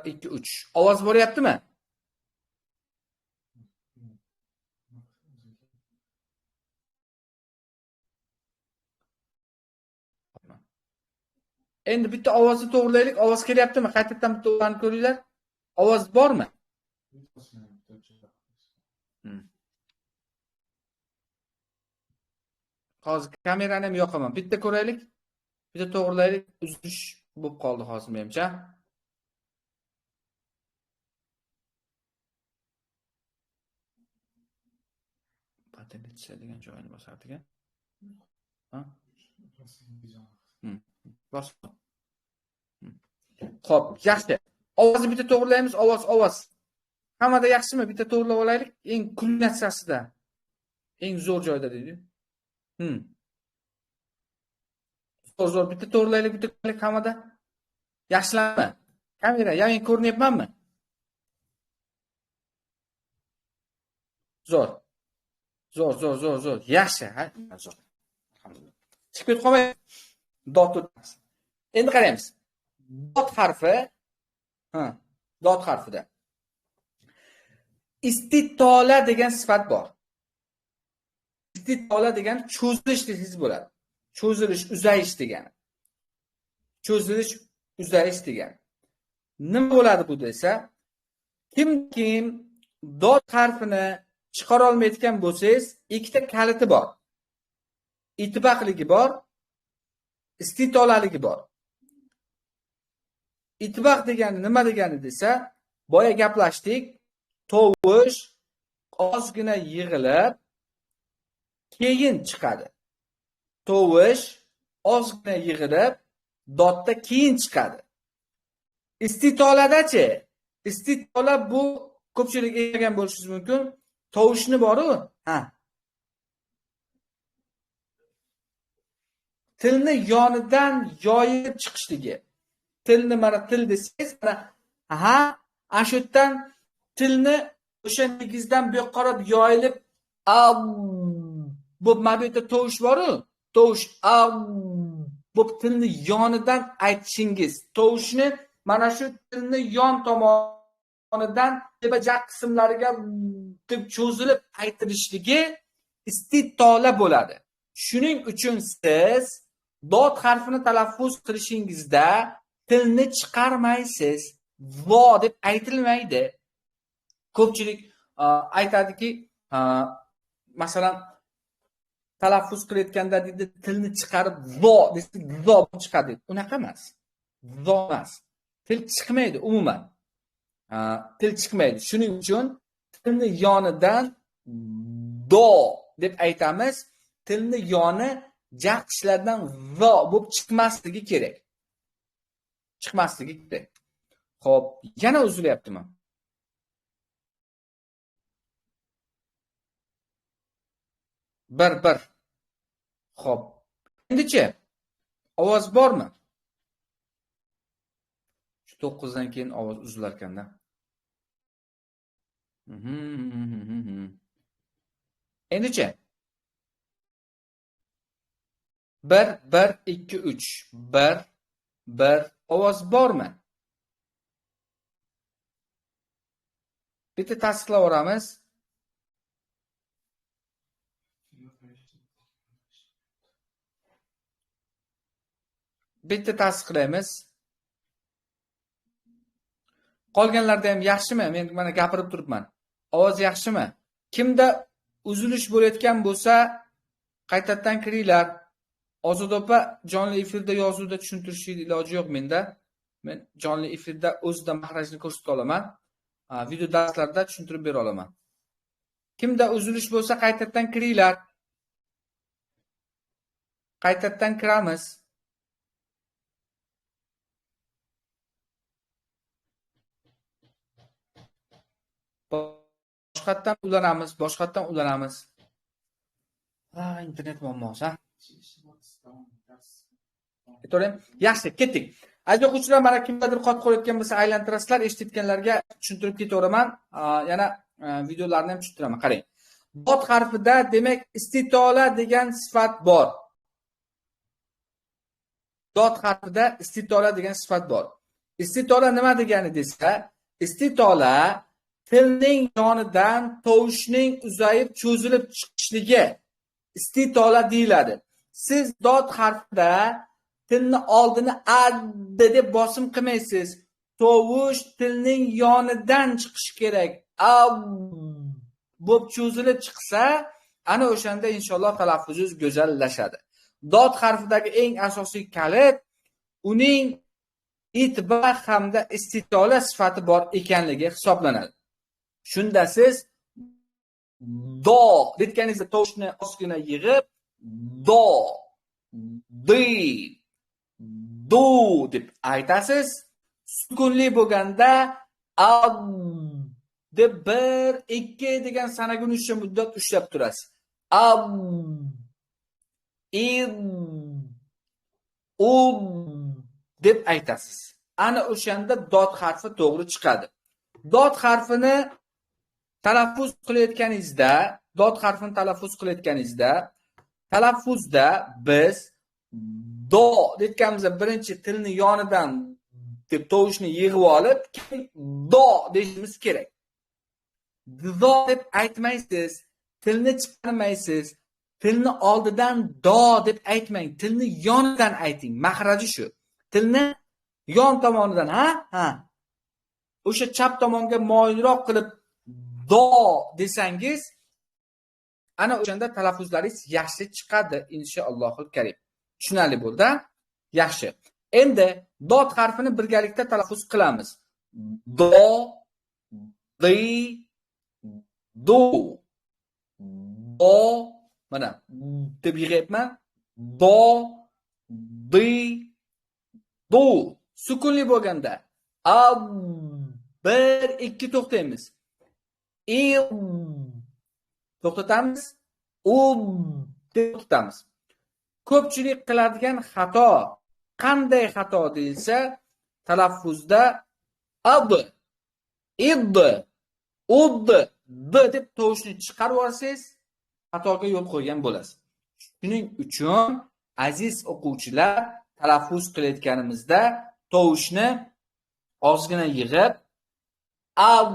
2 3. Ovoz boryaptimi? Endi bitta ovozni to'g'rilaylik. Ovoz kelyaptimi? Qaytadan bitta o'rganib ko'ringlar. Ovoz bormi? Hozir kamerani ham yoqaman. Bitta ko'raylik. Bitta to'g'rilaylik. Uzilish bo'lib qoldi hozir menimcha. Patentatsiya degan joyini bosardigan. Ha? Xo'p, yaxshi. Ovozni bitta to'g'rilaymiz. Ovoz. Hammada yaxshimi? Bitta to'g'rilab olaylik. Eng kulminatsiyasida. Eng zo'r joyda deydi. Zo'r bitta to'g'rilaylik, bitta hammada. Yaxshilami? Kamera, men ko'rinyapmanmi? Zo'r. Yaxshi, ha? Zo'r. Alhamdulillah. Chiqib qolmay dod o'tamiz. Endi qaraymiz. Dod harfida istitola degan sifat bor. Istitola degan cho'zilish desangiz bo'ladi. Cho'zilish degani. Nima bo'ladi bu desa, kim dod harfini chiqara olmayotgan bo'lsangiz, ikkita kaliti bor. Itibaqligi bor, istitolaligi bor. Itibaq degani nima degani desa, boya gaplashdik, tovush ozgina yig'ilib keyin chiqadi. Tovush ozgina yig'ilib dodda keyin chiqadi. Istitoladachi? Istitola bu ko'pchilik eshitgan bo'lishingiz mumkin. Tovushni boru, tilni yonidan yoyib chiqishligi. Tilni mana til desangiz, mana shu yerdan tilni o'sha negizdan bu yoqqa qarab yoyilib bu mabita tovush boru, tovush bu tilni yonidan aytishingiz. Tovushni mana shu tilni yon tomonidan tepajaq qismlariga deb cho'zilib aytilishligi istitola bo'ladi. Shuning uchun siz dod harfini talaffuz qilishingizda tilni chiqarmaysiz. Vo deb aytilmaydi. Ko'pchilik aytadiki, masalan, talaffuz qilayotganda deydi, tilni chiqarib vo desa, vo chiqadi. Unaqa emas. Vo emas. Til chiqmaydi umuman. Til chiqmaydi. Shuning uchun tilni yonidan do deb aytamiz. Tilni yoni jag tishlardan vo bo'lib chiqmasligi kerak. Xo'p, yana uzilyaptimi? Bir. Xo'p. Endichi ovoz bormi? 9 dan keyin ovoz uzilar ekanda. Endichi 1 1 2 3 1 1 ovoz bormi? Bitta tasdiqlab o'ramiz. Bitta tasdiqlaymiz. Qolganlarda ham yaxshimi? Men mana gapirib turibman. Ovoz yaxshimi? Kimda uzilish bo'layotgan bo'lsa, qaytadan kiringlar. Ozod opa jonli efirda yozuvda tushuntirishning iloji yo'q menda. Men jonli efirda o'zida mahrajni ko'rsata olaman. Video darslarda tushuntirib bera olaman. Kimda uzilish bo'lsa, qaytadan kiringlar. Qaytadan kiramiz. Boshqatdan ulanamiz. Internet muammosi. Aytavering. Yaxshi, ketdik. Aziz o'quvchilar, mana kimdadir qotib qolayotgan bo'lsa, aylantirasizlar, eshitayotganlarga tushuntirib ketaveraman. Yana videolarni ham tushuntiraman. Qarang. Dod harfida demak istitola degan sifat bor. Dod harfida istitola degan sifat bor. Istitola nima degani desa, istitola tilning yonidan tovushning uzayib cho'zilib chiqishligi istitola deyiladi. Siz dod harfida tilni oldini adda deb bosim qilmaysiz. Tovush tilning yonidan chiqishi kerak. Bo'p cho'zilib chiqsa, ana o'shanda inshaalloh talaffuzingiz go'zallashadi. Dod harfidagi eng asosiy kalit uning itba hamda istitola sifati bor ekanligi hisoblanadi. Shunda siz do deyotganingizda tovushni ostini yig'ib do, di, du deb aytasiz. Sukunli bo'lganda ab deb 1 2 degan sanaguncha muddat ushlab turasiz. Ab, id, ub deb aytasiz. Ana o'shanda dod harfi to'g'ri chiqadi. Dod harfini talaffuz qilayotganingizda, talaffuzda biz do deyotganimizda birinchi tilni yonidan deb tovushni yig'ib olib, do deyishimiz kerak. Do deb aytmaysiz, tilni chiqarmaysiz. Tilni oldidan do deb aytmang, tilni yonidan ayting. Mahraji shu. Tilni yon tomonidan, ha. O'sha chap tomonga moyilroq qilib do desangiz, ana o'shanda talaffuzlaringiz yaxshi chiqadi inshaallohul karim. Tushunarli bo'ldi? Yaxshi. Endi dod harfini birgalikda talaffuz qilamiz. Do, di, du. Do, mana deb yig'ayapman. Do, di, du. Sukunli bo'lganda ab 1 2 to'xtaymiz. To'xtatamiz. To'xtatamiz. Ko'pchilik qiladigan xato, qanday xato deyilsa, talaffuzda ab, id, ud, d deb tovushni chiqarib olsangiz, xatoga yo'l qo'ygan bo'lasiz. Shuning uchun aziz o'quvchilar, talaffuz qilayotganimizda tovushni ozgina yig'ib ab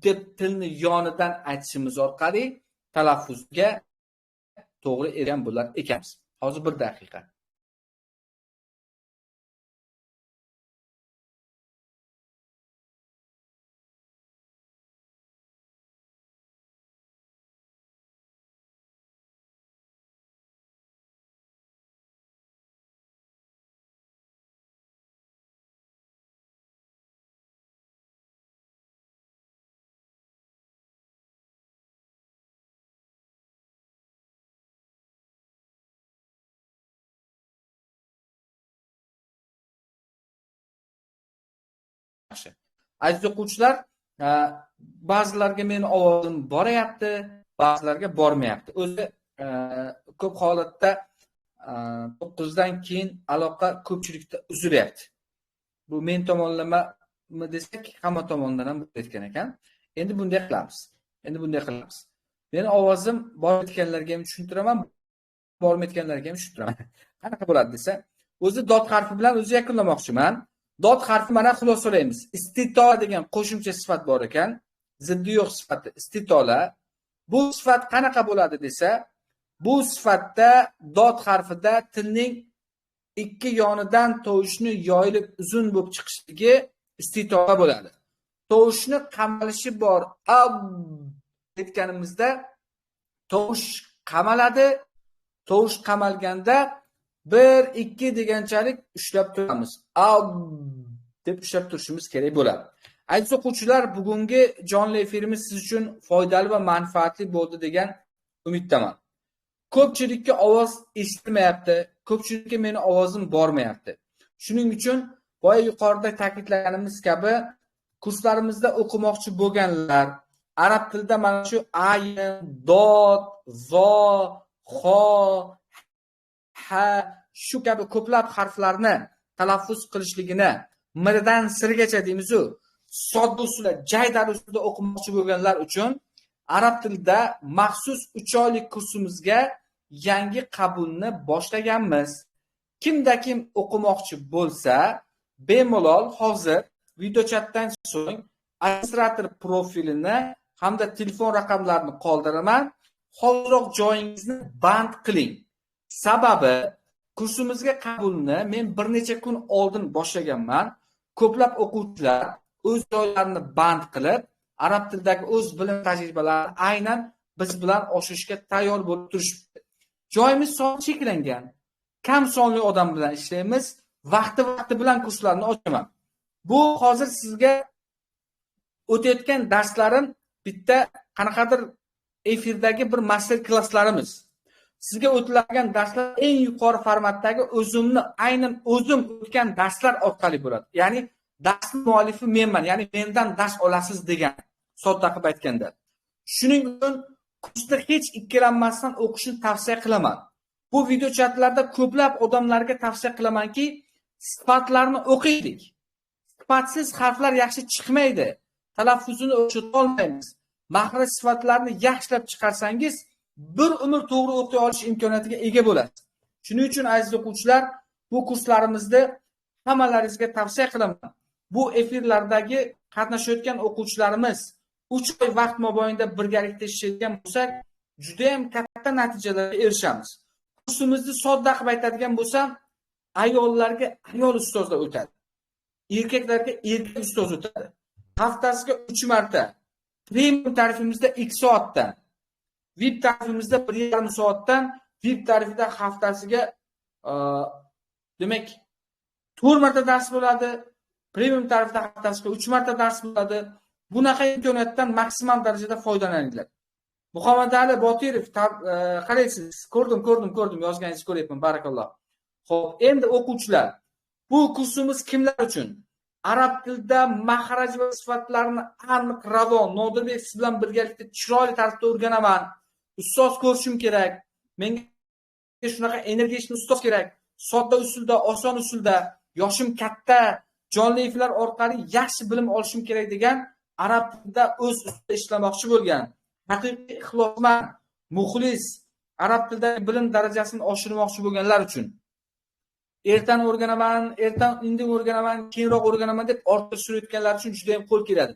deb tilni yonidan aytishimiz orqali talaffuzga to'g'ri ergan bo'lar ekanmiz. Hozir 1 daqiqa. Aziz o'quvchilar, ba'zilarga meni ovozim boryapti, ba'zilarga bormayapti. O'zi ko'p holatda 9 dan keyin aloqa ko'pchilikda uzilyapti. Bu men tomonlamami desak, hamma tomonidan ham bo'layotgan ekan. Endi bunday qilamiz. Meni ovozim borayotganlarga ham tushuntiraman, bormayotganlarga ham tushunib turaman. Qanaqa bo'ladi desa, o'zi dot harfi bilan o'zi yakunlamoqchiman. Dot harfi mana xulosalaymiz. Istitola degan qo'shimcha sifat bor ekan. Ziddi yo'q sifati istitola. Bu sifat qanaqa bo'ladi desa, bu sifatda dot harfida tilning ikki yonidan tovushni yoyilib uzun bo'lib chiqishligi istitola bo'ladi. Tovushni qamalishi bor. Ab aytganimizda tovush qamaladi. Tovush qamalganda 1-2 deganchalik ushlab turamiz. Ab deb ushlab turishimiz kerak bo'ladi. Aziz o'quvchilar, bugungi jonli efirimiz siz uchun foydali va manfaatli bo'ldi degan umiddaman. Ko'pchilikka ovoz eshitilmayapti, ko'pchilikka meni ovozim bormayapti. Shuning uchun boya yuqorida ta'kidlaganimiz kabi kurslarimizda o'qimoqchi bo'lganlar, arab tilida mana shu ayn, dot, zo, xo, ha shu kabi ko'plab harflarni talaffuz qilishligini mirdan sirgacha deymiz-ku, sodda usulda, jaydar usulda o'qimoqchi bo'lganlar uchun arab tilida maxsus 3 oylik kursimizga yangi qabulni boshlaganmiz. Kimda kim o'qimoqchi bo'lsa, bemalol hozir video chatdan so'ng administrator profilini hamda telefon raqamlarini qoldiraman. Hozirroq joyingizni band qiling. Sababi kursimizga qabulni men bir necha kun oldin boshlaganman. Ko'plab o'quvchilar o'z joylarini band qilib, arab tilidagi o'z bilim tajribalarini aynan biz bilan oshirishga tayyor bo'lib turishibdi. Joyimiz soni cheklangan. Kam sonli odam bilan ishlaymiz. Vaqti bilan kurslarni ochaman. Bu hozir sizga o'tayotgan darslarim bitta qanaqadir efirdagi bir master klasslarimiz. Sizga o'tiladigan darslar eng yuqori formatdagi o'zimni aynan o'zim o'tgan darslar orqali bo'ladi. Ya'ni darsning muallifi menman, ya'ni mendan dars olasiz degan, sodda qilib aytganda. Shuning uchun kursda hech ikkilanmasdan o'qishni tavsiya qilaman. Bu video chatlarda ko'plab odamlarga tavsiya qilamanki, sifatlarni o'qiylik. Sifatsiz harflar yaxshi chiqmaydi. Talaffuzini o'chirib olmaymiz. Maxraj sifatlarni yaxshilab chiqarsangiz, bir umr to'g'ri o'qiy olish imkoniyatiga ega bo'lasiz. Shuning uchun aziz o'quvchilar, bu kurslarimizni hammalaringizga tavsiya qilaman. Bu efirlardagi qatnashayotgan o'quvchilarimiz 3 oy vaqt mobaynida birgalikda ishlaydigan bo'lsak, juda ham katta natijalarga erishamiz. Kursimizni sodda qilib aytadigan bo'lsam, ayollarga ayol ustozlar o'tadi. Erkaklarga erkak ustoz o'tadi. Haftasiga 3 marta. Premium tarifimizda 2 soatdan, VIP tarifimizda 1,5 soatdan, VIP tarifida haftasiga demak 4 marta dars bo'ladi. Premium tarifda haftasiga 3 marta dars bo'ladi. Bunaqa imkoniyatdan maksimal darajada foydalaninglar. Muhammadali Botirov, qaraysiz, ko'rdim, yozganingizni ko'ryapman, barakalloh. Xo'p, endi o'quvchilar, bu kursimiz kimlar uchun? Arab tilida maxraj va sifatlarni aniq, ravon, Nodirbek siz bilan birgalikda chiroyli tarzda o'rganaman. Ustoz ko'rishim kerak. Menga shunaqa energichni ustoz kerak. Sodda usulda, oson usulda, yoshim katta, jonli efirlar orqali yaxshi bilim olishim kerak degan arab tilida o'z ustida ishlamoqchi bo'lgan, haqiqiy ixlosmand, muxlis, arab tilidagi bilim darajasini oshirmoqchi bo'lganlar uchun. Ertan o'rganaman, indin o'rganaman, keyinroq o'rganaman deb ortga surayotganlar uchun juda ham qo'l keladi.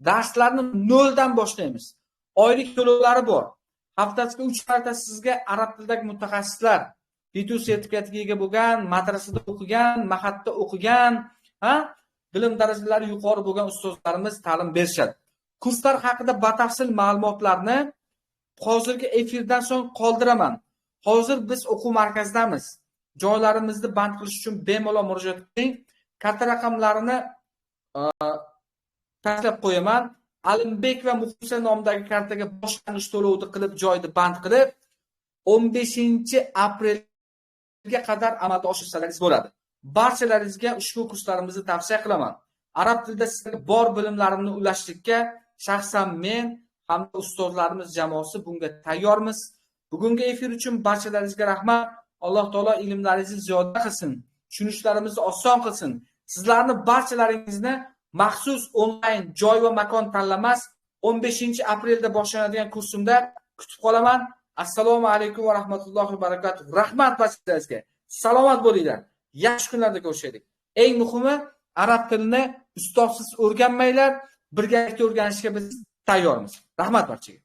Darslarni noldan boshlaymiz. Oylik to'lovlari bor. Haftasiga 3 marta sizga arab tilidagi mutaxassislar, B2 sertifikatiga ega bo'lgan, madrasada o'qigan, mahatda o'qigan, bilim darajalari yuqori bo'lgan ustozlarimiz ta'lim berishadi. Kurslar haqida batafsil ma'lumotlarni hozirgi efirdan so'ng qoldiraman. Hozir biz o'quv markazidamiz. Joylarimizni band qilish uchun bemalol murojaat qiling. Katta raqamlarini tashlab qo'yaman. Alimbek va Muxlisa nomidagi kartaga boshlang'ich to'lovni qilib, joyni band qilib, 15-aprelga qadar amalga oshirsangiz bo'ladi. Barchalaringizga ushbu kurslarimizni tavsiya qilaman. Arab tilida sizga bor bilimlarimni ulashtirishga shaxsan men hamda ustozlarimiz jamoasi bunga tayyormiz. Bugungi efir uchun barchalaringizga rahmat. Alloh taolo ilmlaringizni ziyoda qilsin, tushunishlarimizni oson qilsin. Sizlarni barchalaringizni maxsus onlayn joy va makon tanlamas 15-aprelda boshlanadigan kursimda kutib qolaman. Assalomu alaykum va rahmatullohi va barakatuh. Rahmat barchangizga. Salomat bo'linglar. Yaxshi kunlarda ko'rishaylik. Eng muhimi, arab tilini ustozsiz o'rganmanglar. Birgalikda o'rganishga biz tayyormiz. Rahmat barchaga.